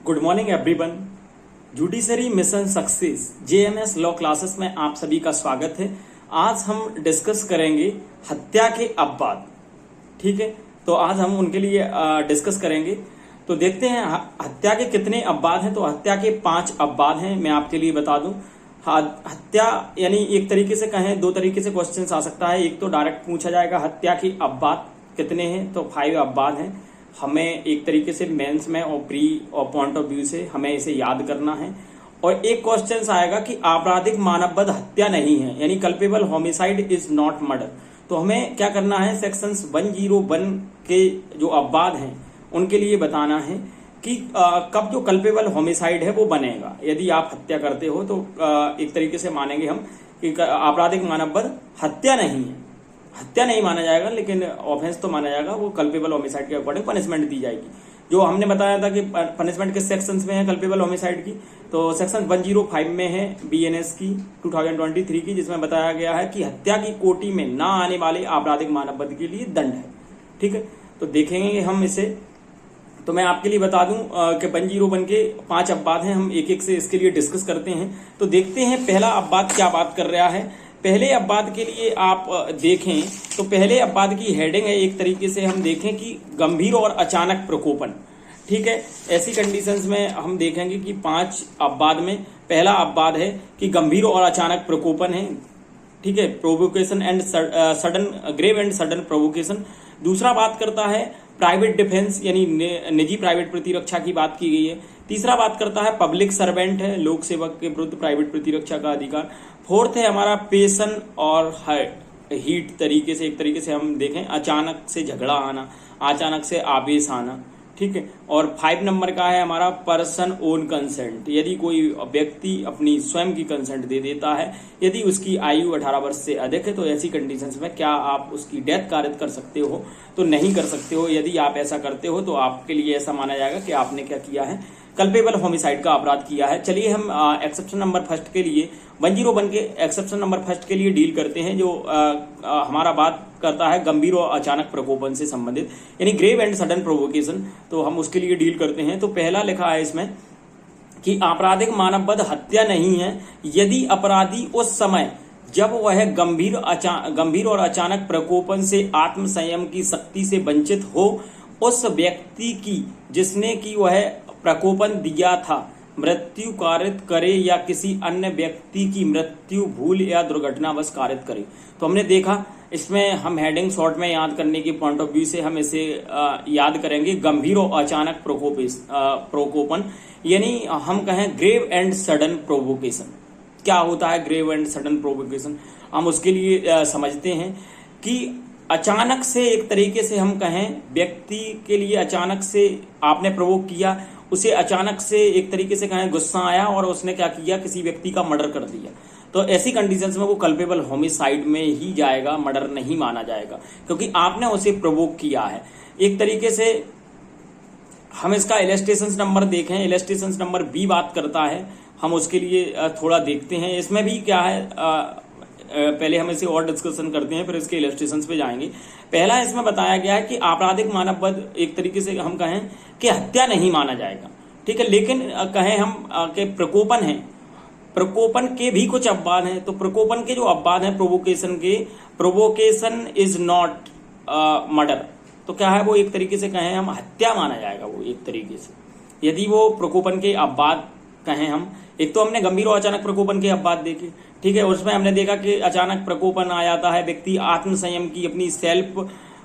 Good morning everyone. Judiciary mission success JMS law classes में आप सभी का स्वागत है। आज हम डिस्कस करेंगे हत्या के अपवाद। ठीक है, तो आज हम उनके लिए डिस्कस करेंगे। तो देखते हैं हत्या के कितने अपवाद हैं। तो हत्या के 5 अपवाद हैं, मैं आपके लिए बता दूं। हत्या यानी एक तरीके से कहें, 2 तरीके से क्वेश्चन आ सकता है। एक तो डायरेक्ट पूछा जाएगा हत्या के अपवाद कितने हैं, तो 5 अपवाद हैं। हमें एक तरीके से मेंस में और प्री और पॉइंट ऑफ व्यू से हमें इसे याद करना है। और एक क्वेश्चन आएगा कि आपराधिक मानववध हत्या नहीं है, यानी culpable homicide is not murder. तो हमें क्या करना है, सेक्शंस 101 के जो अपवाद हैं उनके लिए बताना है कि कब जो कल्पेबल होमिसाइड है वो बनेगा। यदि आप हत्या करते हो तो एक तरीके से मानेंगे हम कि आपराधिक मानववध हत्या नहीं है, हत्या नहीं माना जाएगा, लेकिन ऑफेंस तो माना जाएगा। वो कल्पेबल होमिसाइड के अकॉर्डिंग पनिशमेंट दी जाएगी। जो हमने बताया था कि पनिशमेंट किस सेक्शंस में है कल्पेबल होमिसाइड की, तो सेक्शन 105 में है बीएनएस की 2023 की, जिसमें बताया गया है कि हत्या की कोटि में ना आने वाले आपराधिक मानववध के लिए दंड है। ठीक है, तो देखेंगे हम इसे। तो मैं आपके लिए बता दूं कि 101 के 5 अपवाद हैं। हम एक एक से इसके लिए डिस्कस करते हैं। तो देखते हैं पहला अपवाद क्या बात कर रहा है। पहले अपवाद के लिए आप देखें तो पहले अपवाद की हेडिंग है, एक तरीके से हम देखें कि गंभीर और अचानक प्रकोपन। ठीक है, ऐसी कंडीशंस में हम देखेंगे कि 5 अपवाद में पहला अपवाद है कि गंभीर और अचानक प्रकोपन है। ठीक है, provocation and sudden, grave and sudden provocation. दूसरा बात करता है प्राइवेट डिफेंस, यानी निजी प्राइवेट प्रतिरक्षा की बात की गई है। तीसरा बात करता है पब्लिक सर्वेंट है, लोक सेवक के विरुद्ध प्राइवेट प्रतिरक्षा का अधिकार। फोर्थ है हमारा पेशन और हीट तरीके से, एक तरीके से हम देखें अचानक से झगड़ा आना, अचानक से आवेश आना। ठीक है, और 5 नंबर का है हमारा पर्सन ओन कंसेंट, यदि कोई व्यक्ति अपनी स्वयं की कंसेंट दे देता है, यदि उसकी आयु 18 वर्ष से अधिक है, तो ऐसी कंडीशंस में क्या आप उसकी डेथ कारित कर सकते हो, तो नहीं कर सकते हो। यदि आप ऐसा करते हो तो आपके लिए ऐसा माना जाएगा कि आपने क्या किया है, कल्पेबल होमिसाइड का अपराध किया है। चलिए हम एक्सेप्शन नंबर फर्स्ट के लिए 101 के एक्सेप्शन नंबर फर्स्ट के लिए डील करते हैं, जो हमारा बात करता है गंभीर और अचानक प्रकोपन से संबंधित, यानी ग्रेव एंड सडन प्रोवोकेशन। तो हम उसके लिए डील करते हैं। तो पहला लिखा है इसमें कि आपराधिक मानववध हत्या नहीं है यदि अपराधी उस समय जब वह गंभीर और अचानक प्रकोपन से आत्मसंयम की शक्ति से वंचित हो, उस व्यक्ति की जिसने की वह प्रकोपन दिया था मृत्यु कारित करे या किसी अन्य व्यक्ति की मृत्यु भूल या दुर्घटनावश कारित करे। तो हमने देखा इसमें हम हेडिंग शॉर्ट में याद करने के पॉइंट ऑफ व्यू से हम इसे याद करेंगे गंभीर और अचानक प्रकोपन, यानी हम कहें ग्रेव एंड सडन प्रोवोकेशन। क्या होता है ग्रेव एंड सडन प्रोवोकेशन, हम उसके लिए समझते हैं कि अचानक से, एक तरीके से हम कहें व्यक्ति के लिए अचानक से आपने प्रोवोक किया, उसे अचानक से एक तरीके से कहें गुस्सा आया और उसने क्या किया, किसी व्यक्ति का मर्डर कर दिया। तो ऐसी कंडीशंस में वो कल्पेबल होमिसाइड में ही जाएगा, मर्डर नहीं माना जाएगा, क्योंकि आपने उसे प्रोवोक किया है। एक तरीके से हम इसका इलस्ट्रेशन नंबर देखें, इलस्ट्रेशन नंबर बी बात करता है, हम उसके लिए थोड़ा देखते हैं। इसमें भी क्या है, पहले हम इसे और डिस्कशन करते हैं, फिर इसके इलस्ट्रेशंस पे जाएंगे। पहला इसमें बताया गया है कि आपराधिक मानववध एक तरीके से हम कहें कि हत्या नहीं माना जाएगा। ठीक है, लेकिन कहें हम कि प्रकोपन है, प्रकोपन के भी कुछ अपवाद हैं। तो प्रकोपन के जो अपवाद हैं प्रोवोकेशन के, प्रोवोकेशन इज नॉट मर्डर, तो क्या है वो एक तरीके से कहें हम हत्या माना जाएगा वो एक तरीके से, यदि वो प्रकोपन के अपवाद कहें हम। एक तो हमने गंभीर और अचानक प्रकोपन के अपवाद देखे। ठीक है, उसमें हमने देखा कि अचानक प्रकोपन आ जाता है, व्यक्ति आत्मसंयम की, अपनी सेल्फ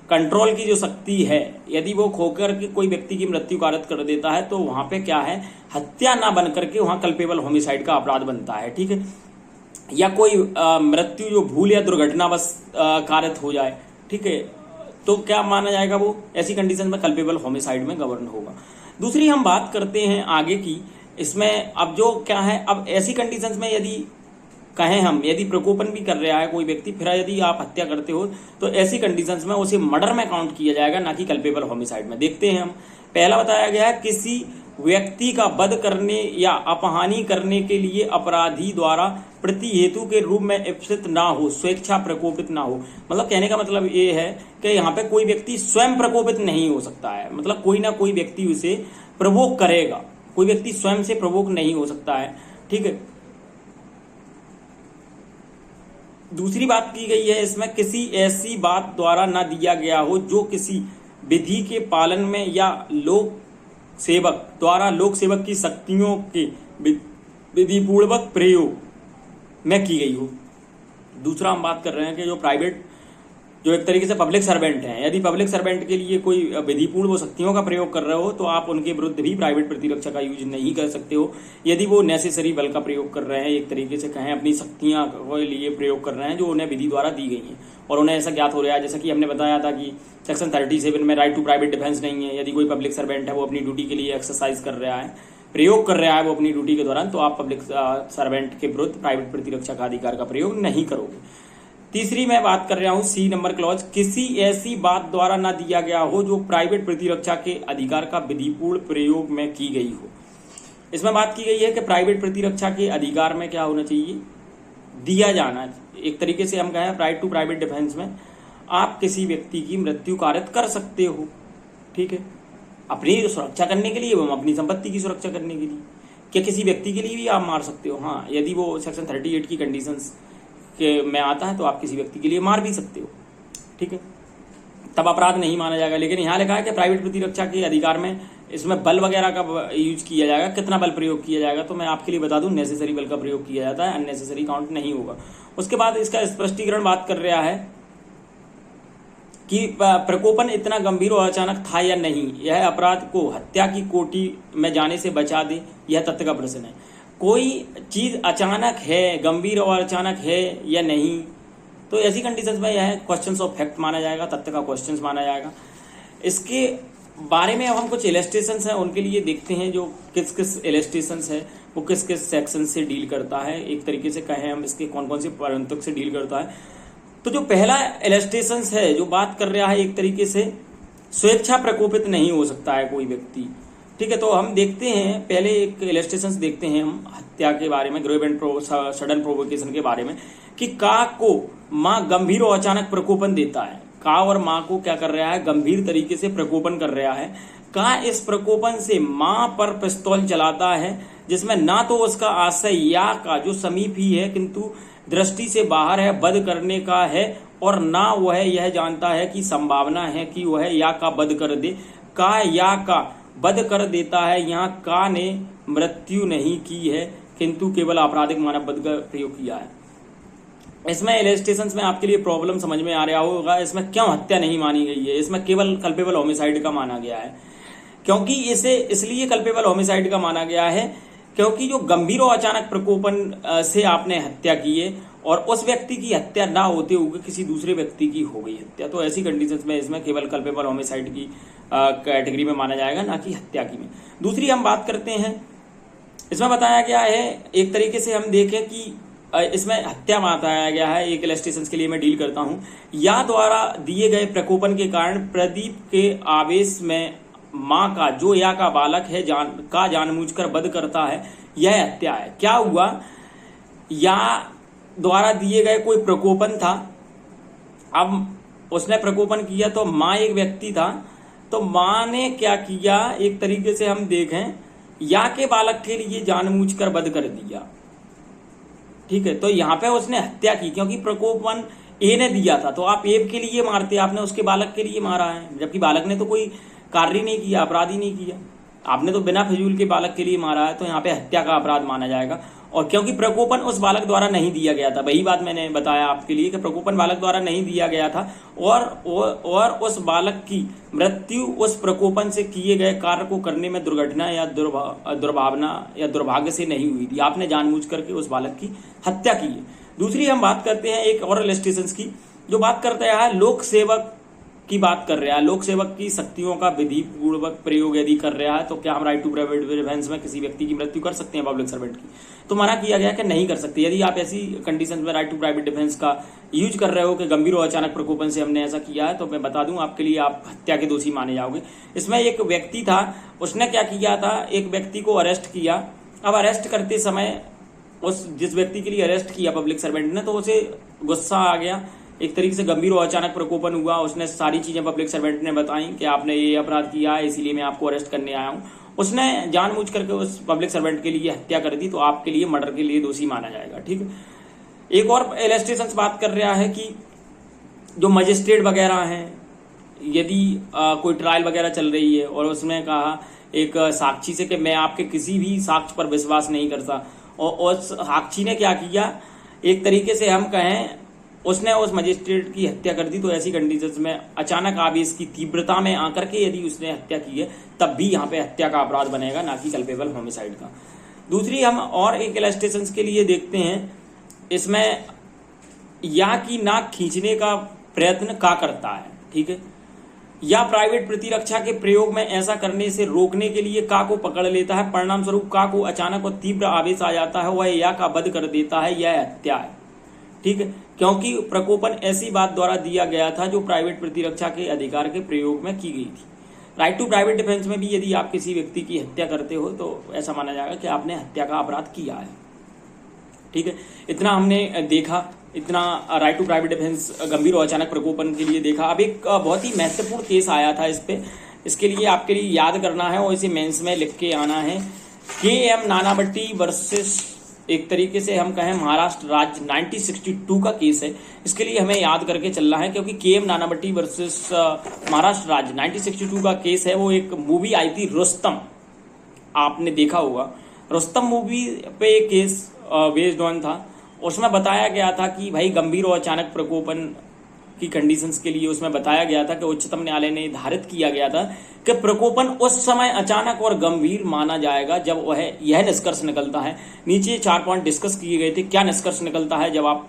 कंट्रोल की जो शक्ति है, यदि वो खोकर के कोई व्यक्ति की मृत्यु कारित कर देता है, तो वहां पे क्या है, हत्या ना बन करके वहां कल्पेबल होमिसाइड का अपराध बनता है। ठीक है, या कोई मृत्यु जो भूल या दुर्घटनावश कारित हो जाए, ठीक है, तो क्या माना जाएगा, वो ऐसी कंडीशन में कल्पेबल होमिसाइड में गवर्न होगा। दूसरी हम बात करते हैं आगे की, इसमें अब जो क्या है, अब ऐसी कंडीशंस में यदि कहें हम, यदि प्रकोपन भी कर रहा है कोई व्यक्ति, फिर यदि आप हत्या करते हो, तो ऐसी कंडीशंस में उसे मर्डर में काउंट किया जाएगा, ना कि कल्पेबल होमिसाइड में। देखते हैं हम, पहला बताया गया है किसी व्यक्ति का वध करने या अपहानि करने के लिए अपराधी द्वारा प्रति हेतु के रूप में इप्सित ना हो, स्वेच्छा प्रकोपित ना हो। मतलब कहने का मतलब ये है कि यहाँ पे कोई व्यक्ति स्वयं प्रकोपित नहीं हो सकता है, मतलब कोई ना कोई व्यक्ति उसे प्रवोक करेगा, कोई व्यक्ति स्वयं से प्रोवोक नहीं हो सकता है, ठीक है। दूसरी बात की गई है इसमें, किसी ऐसी बात द्वारा न दिया गया हो जो किसी विधि के पालन में या लोक सेवक द्वारा लोक सेवक की शक्तियों के विधिपूर्वक प्रयोग में की गई हो। दूसरा हम बात कर रहे हैं कि जो एक तरीके से पब्लिक सर्वेंट हैं, यदि पब्लिक सर्वेंट के लिए कोई विधिपूर्ण वो शक्तियों का प्रयोग कर रहे हो तो आप उनके विरुद्ध भी प्राइवेट प्रतिरक्षा का यूज नहीं कर सकते हो। यदि वो नेसेसरी बल का प्रयोग कर रहे हैं, एक तरीके से कहें अपनी शक्तियां के लिए प्रयोग कर रहे हैं जो उन्हें विधि द्वारा दी गई हैं और उन्हें ऐसा ज्ञात हो रहा है, जैसा कि हमने बताया था कि सेक्शन 37 में राइट टू प्राइवेट डिफेंस नहीं है। यदि कोई पब्लिक सर्वेंट है वो अपनी ड्यूटी के लिए एक्सरसाइज कर रहा है, प्रयोग कर रहा है वो अपनी ड्यूटी के दौरान, तो आप पब्लिक सर्वेंट के विरुद्ध प्राइवेट प्रतिरक्षा का अधिकार का प्रयोग नहीं करोगे। तीसरी मैं बात कर रहा हूं सी नंबर क्लॉज, किसी ऐसी बात द्वारा ना दिया गया हो जो प्राइवेट प्रतिरक्षा के अधिकार का विधिपूर्ण प्रयोग में की गई हो। इसमें बात की गई है कि प्राइवेट प्रतिरक्षा के अधिकार में क्या होना चाहिए, दिया जाना। एक तरीके से हम कहें राइट टू प्राइवेट डिफेंस में आप किसी व्यक्ति की मृत्यु कारित कर सकते हो, ठीक है, अपनी सुरक्षा करने के लिए, अपनी संपत्ति की सुरक्षा करने के लिए। क्या किसी व्यक्ति के लिए भी आप मार सकते हो? हाँ, यदि वो सेक्शन 38 की कंडीशंस के में आता है तो आप किसी व्यक्ति के लिए मार भी सकते हो, ठीक है, तब अपराध नहीं माना जाएगा। लेकिन यहाँ लिखा है कि प्राइवेट प्रतिरक्षा के अधिकार में इसमें बल वगैरह का यूज किया जाएगा। कितना बल प्रयोग किया जाएगा तो मैं आपके लिए बता दूं, नेसेसरी बल का प्रयोग किया जाता है, अननेसेसरी काउंट नहीं होगा। उसके बाद इसका स्पष्टीकरण बात कर रहा है कि प्रकोपन इतना गंभीर और अचानक था या नहीं, यह अपराध को हत्या की कोटि में जाने से बचा दे, यह तथ्य का प्रश्न है। कोई चीज अचानक है, गंभीर और अचानक है या नहीं, तो ऐसी कंडीशंस में यह क्वेश्चंस ऑफ फैक्ट माना जाएगा, तथ्य का क्वेश्चंस माना जाएगा। इसके बारे में अब हम कुछ इलस्ट्रेशंस हैं उनके लिए देखते हैं, जो किस किस इलस्ट्रेशंस है वो किस किस सेक्शन से डील करता है, एक तरीके से कहें हम इसके कौन कौन से परंतक से डील करता है। तो जो पहला इलस्ट्रेशंस है जो बात कर रहा है, एक तरीके से स्वेच्छा प्रकोपित नहीं हो सकता है कोई व्यक्ति, ठीक है। तो हम देखते हैं, पहले एक इलस्ट्रेशंस देखते हैं हम हत्या के बारे में, ग्रेव एंड सडन प्रोवोकेशन के बारे में, कि का को माँ गंभीर और अचानक प्रकोपन देता है। का और माँ को क्या कर रहा है, गंभीर तरीके से प्रकोपन कर रहा है। का इस प्रकोपन से माँ पर पिस्तौल चलाता है, जिसमें ना तो उसका आशय या का जो समीप ही है किंतु दृष्टि से बाहर है वध करने का है, और ना वह यह जानता है कि संभावना है कि वह या का वध कर दे। का या का वध कर देता है। यहाँ का ने मृत्यु नहीं की है किंतु केवल आपराधिक मानव वध का प्रयोग किया है। इसमें इलस्ट्रेशंस में आपके लिए प्रॉब्लम समझ में आ रहा होगा, इसमें क्यों हत्या नहीं मानी गई है, इसमें केवल कल्पेबल होमिसाइड का माना गया है। क्योंकि इसे इसलिए कल्पेबल होमिसाइड का माना गया है क्योंकि जो गंभीर और अचानक प्रकोपन से आपने हत्या की है और उस व्यक्ति की हत्या ना होते हुए किसी दूसरे व्यक्ति की हो गई हत्या, तो ऐसी कंडीशंस में इसमें केवल कल्पेबल होमिसाइड की कैटेगरी में माना जाएगा, ना कि हत्या की में। दूसरी हम बात करते हैं, इसमें बताया गया है, एक तरीके से हम देखें कि इसमें हत्या बताया गया है, एक इलस्ट्रेशंस के लिए मैं डील करता हूं। या द्वारा दिए गए प्रकोपन के कारण प्रदीप के आवेश में माँ का जो या का बालक है जानबूझकर वध करता है, यह हत्या है। क्या हुआ, या द्वारा दिए गए कोई प्रकोपन था, अब उसने प्रकोपन किया तो माँ एक व्यक्ति था, तो माँ ने क्या किया, एक तरीके से हम देखें, या के बालक के लिए जानबूझकर वध कर दिया, ठीक है। तो यहाँ पे उसने हत्या की क्योंकि प्रकोपन ए ने दिया था, तो आप ए के लिए मारते, आपने उसके बालक के लिए मारा है, जबकि बालक ने तो कोई कार्य नहीं किया, अपराध ही नहीं किया, आपने तो बिना फिजूल के बालक के लिए मारा है, तो यहाँ पे हत्या का अपराध माना जाएगा। और क्योंकि प्रकोपन उस बालक द्वारा नहीं दिया गया था, वही बात मैंने बताया आपके लिए कि प्रकोपन बालक द्वारा नहीं दिया गया था, और उस बालक की मृत्यु उस प्रकोपन से किए गए कार्य को करने में दुर्घटना या दुर्भावना या दुर्भाग्य से नहीं हुई थी, आपने जानबूझ करके उस बालक की हत्या की है। दूसरी हम बात करते हैं एक और इलस्ट्रेशंस की, जो बात करता है लोक सेवक की बात कर रहा है, लोक सेवक की शक्तियों का विधि पूर्वक प्रयोग यदि कर रहा है तो क्या हम राइट टू प्राइवेट डिफेंस में किसी व्यक्ति की मृत्यु कर सकते हैं पब्लिक सर्वेंट की? तो मना किया गया कि नहीं कर सकते। यदि आप ऐसी कंडीशन में राइट टू प्राइवेट डिफेंस का यूज कर रहे हो कि गंभीर और अचानक प्रकोपन से हमने ऐसा किया है, तो मैं बता दूं आपके लिए आप हत्या के दोषी माने जाओगे। इसमें एक व्यक्ति था, उसने क्या किया था, एक व्यक्ति को अरेस्ट किया। अब अरेस्ट करते समय उस जिस व्यक्ति के लिए अरेस्ट किया पब्लिक सर्वेंट ने, तो उसे गुस्सा आ गया, एक तरीके से गंभीर और अचानक प्रकोपन हुआ, उसने सारी चीजें पब्लिक सर्वेंट ने बताई कि आपने ये अपराध किया है, इसीलिए मैं आपको अरेस्ट करने आया हूं। उसने जानबूझ करके उस पब्लिक सर्वेंट के लिए हत्या कर दी, तो आपके लिए मर्डर के लिए दोषी माना जाएगा। ठीक है। एक और इलस्ट्रेशन बात कर रहा है कि जो मजिस्ट्रेट वगैरह हैं, यदि कोई ट्रायल वगैरह चल रही है और उसने कहा एक साक्षी से कि मैं आपके किसी भी साक्ष्य पर विश्वास नहीं करता, और साक्षी ने क्या किया, एक तरीके से हम कहें उसने उस मजिस्ट्रेट की हत्या कर दी, तो ऐसी कंडीशंस में अचानक आवेश की तीव्रता में आकर के यदि उसने हत्या की है तब भी यहाँ पे हत्या का अपराध बनेगा, ना कि कल्पेबल होमिसाइड का। दूसरी हम और एक इलस्ट्रेशन के लिए देखते हैं, इसमें या की नाक खींचने का प्रयत्न का करता है। ठीक है। या प्राइवेट प्रतिरक्षा के प्रयोग में ऐसा करने से रोकने के लिए का को पकड़ लेता है, परिणाम स्वरूप का को अचानक और तीव्र आवेश आ जाता है, वह या का वध कर देता है, यह हत्या है। ठीक है। क्योंकि प्रकोपन ऐसी बात द्वारा दिया गया था जो प्राइवेट प्रतिरक्षा के अधिकार के प्रयोग में की गई थी। राइट टू प्राइवेट डिफेंस में भी यदि आप किसी व्यक्ति की हत्या करते हो तो ऐसा माना जाएगा कि आपने हत्या का अपराध किया है। ठीक है। इतना हमने देखा, इतना राइट टू प्राइवेट डिफेंस गंभीर और अचानक प्रकोपन के लिए देखा। अब एक बहुत ही महत्वपूर्ण केस आया था इस पे, इसके लिए आपके लिए याद करना है और इसे मेंस में लिख के आना है। के.एम. नानावटी वर्सेस, एक तरीके से हम कहें महाराष्ट्र राज्य, 1962 का केस है। इसके लिए हमें याद करके चलना है क्योंकि के.एम. नानावटी वर्सेस महाराष्ट्र राज्य 1962 का केस है। वो एक मूवी आई थी रुस्तम, आपने देखा होगा। रुस्तम मूवी पे एक केस बेस्ड ऑन था। उसमें बताया गया था कि भाई गंभीर और अचानक प्रकोपन की कंडीशंस के लिए उसमें बताया गया था कि उच्चतम न्यायालय ने निर्धारित किया गया था कि प्रकोपन उस समय अचानक और गंभीर माना जाएगा जब वह यह निष्कर्ष निकलता है। नीचे 4 पॉइंट डिस्कस किए गए थे। क्या निष्कर्ष निकलता है जब आप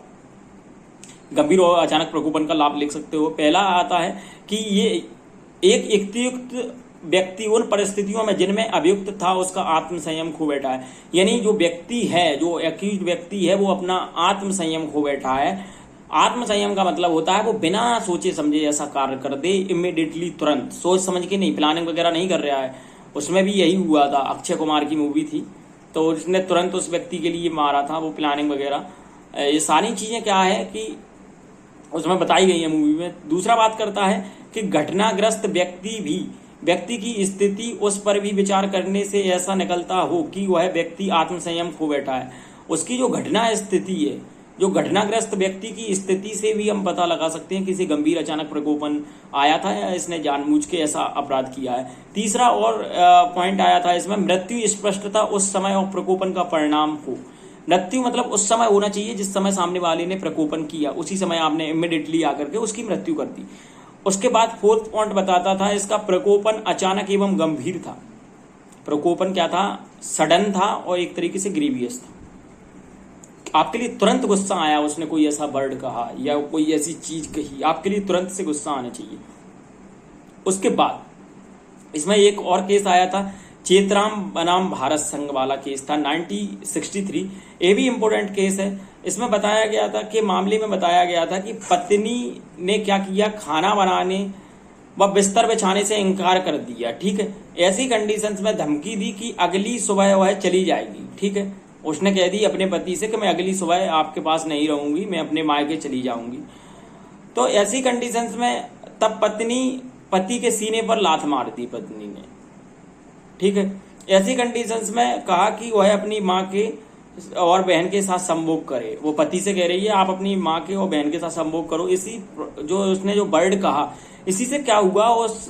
गंभीर और अचानक प्रकोपन का लाभ लिख सकते हो? पहला आता है कि ये एक युक्तियुक्त व्यक्ति उन परिस्थितियों में जिनमें अभियुक्त था उसका आत्म संयम खो बैठा है। यानी जो व्यक्ति है, जो एक्यूज्ड व्यक्ति है, वो अपना आत्म संयम खो बैठा है। आत्म संयम का मतलब होता है वो बिना सोचे समझे ऐसा कार्य कर दे, इमीडिएटली, तुरंत, सोच समझ के नहीं, प्लानिंग वगैरह नहीं कर रहा है। उसमें भी यही हुआ था, अक्षय कुमार की मूवी थी, तो उसने तुरंत उस व्यक्ति के लिए मारा था, वो प्लानिंग वगैरह, ये सारी चीजें क्या है कि उसमें बताई गई है मूवी में। दूसरा बात करता है कि घटनाग्रस्त व्यक्ति की स्थिति, उस पर भी विचार करने से ऐसा निकलता हो कि वह व्यक्ति आत्मसंयम खो बैठा है। उसकी जो घटना स्थिति है, जो घटनाग्रस्त व्यक्ति की स्थिति से भी हम पता लगा सकते हैं किसी गंभीर अचानक प्रकोपन आया था या इसने जानबूझ के ऐसा अपराध किया है। तीसरा और पॉइंट आया था इसमें, मृत्यु स्पष्टता उस समय और प्रकोपन का परिणाम हो। मृत्यु मतलब उस समय होना चाहिए जिस समय सामने वाले ने प्रकोपन किया, उसी समय आपने इमीडिएटली आकर के उसकी मृत्यु कर दी। उसके बाद 4th पॉइंट बताता था इसका, प्रकोपन अचानक एवं गंभीर था। प्रकोपन क्या था? सडन था और एक तरीके से ग्रीवियस था। आपके लिए तुरंत गुस्सा आया, उसने कोई ऐसा वर्ड कहा या कोई ऐसी चीज कही, आपके लिए तुरंत से गुस्सा आना चाहिए। उसके बाद इसमें एक और केस आया था, चेतराम बनाम भारत संघ वाला केस था 1963। ये भी इंपॉर्टेंट केस है। इसमें बताया गया था कि मामले में बताया गया था कि पत्नी ने क्या किया, खाना बनाने व बिस्तर बिछाने से इनकार कर दिया। ठीक है। ऐसी कंडीशंस में धमकी दी कि अगली सुबह वह चली जाएगी। ठीक है। उसने कह दी अपने पति से कि मैं अगली सुबह आपके पास नहीं रहूंगी, मैं अपने मायके चली जाऊंगी। तो ऐसी कंडीशंस में तब पति के सीने पर लात मार दी पत्नी ने। ठीक है। ऐसी कंडीशंस में कहा कि वह अपनी माँ के और बहन के साथ संभोग करे। वो पति से कह रही है आप अपनी माँ के और बहन के साथ संभोग करो। इसी जो उसने जो वर्ड कहा, इसी से क्या हुआ, उस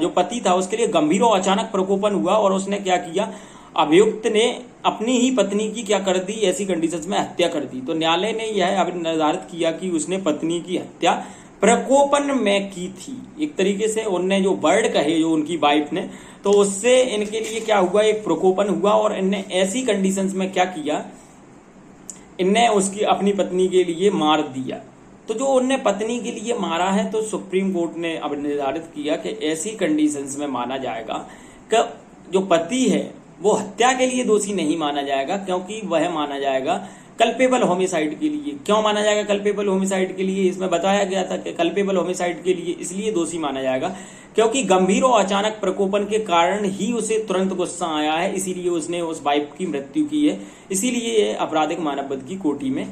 जो पति था उसके लिए गंभीर और अचानक प्रकोपन हुआ और उसने क्या किया, अभियुक्त ने अपनी ही पत्नी की क्या कर दी, ऐसी कंडीशंस में हत्या कर दी। तो न्यायालय ने यह निर्धारित किया कि उसने पत्नी की हत्या प्रकोपन में की थी। एक तरीके से उनने जो वर्ड कहे जो उनकी वाइफ ने, तो उससे इनके लिए क्या हुआ, एक प्रकोपन हुआ और इनने ऐसी कंडीशंस में क्या किया, इनने उसकी अपनी पत्नी के लिए मार दिया। तो जो उनने पत्नी के लिए मारा है, तो सुप्रीम कोर्ट ने अब निर्धारित किया कि ऐसी कंडीशंस में माना जाएगा कि जो पति है वो हत्या के लिए दोषी नहीं माना जाएगा, क्योंकि वह माना जाएगा कल्पेबल होमिसाइड के लिए। क्यों माना जाएगा कल्पेबल होमिसाइड के लिए? इसमें बताया गया था कि कल्पेबल होमिसाइड के लिए इसलिए दोषी माना जाएगा क्योंकि गंभीर और अचानक प्रकोपन के कारण ही उसे तुरंत गुस्सा आया है, इसीलिए उसने उस वाइफ की मृत्यु की है, इसीलिए ये आपराधिक मानववध की कोटि में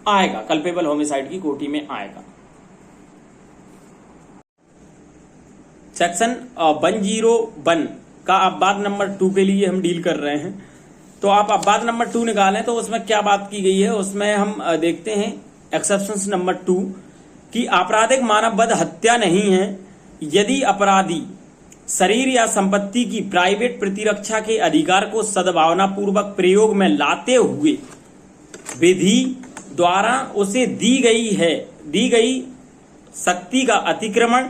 आएगा, कल्पेबल होमिसाइड की कोटि में आएगा। सेक्शन 101 का अपवाद नंबर 2 के लिए हम डील कर रहे हैं। तो आप अपवाद नंबर 2 निकालें तो उसमें क्या बात की गई है, उसमें हम देखते हैं एक्सेप्शन नंबर 2 कि आपराधिक मानववध हत्या नहीं है यदि अपराधी शरीर या संपत्ति की प्राइवेट प्रतिरक्षा के अधिकार को सद्भावनापूर्वक प्रयोग में लाते हुए विधि द्वारा उसे दी गई शक्ति का अतिक्रमण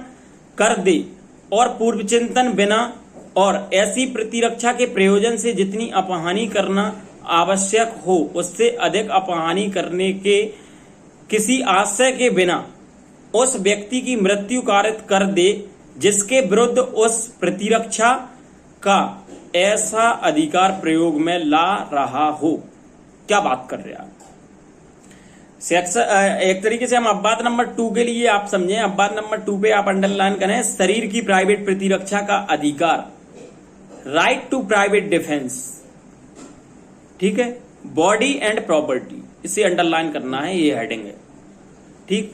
कर दे और पूर्व चिंतन बिना और ऐसी प्रतिरक्षा के प्रयोजन से जितनी अपहानि करना आवश्यक हो उससे अधिक अपहानि करने के किसी आशय के बिना उस व्यक्ति की मृत्यु कारित कर दे जिसके विरुद्ध उस प्रतिरक्षा का ऐसा अधिकार प्रयोग में ला रहा हो। क्या बात कर रहे हैं एक तरीके से हम अपवाद नंबर 2 के लिए आप समझें, अपवाद नंबर 2 पे आप अंडरलाइन करें शरीर की प्राइवेट प्रतिरक्षा का अधिकार, राइट टू प्राइवेट डिफेंस, ठीक है, बॉडी एंड प्रॉपर्टी, इसे अंडरलाइन करना है, ये हेडिंग है। ठीक,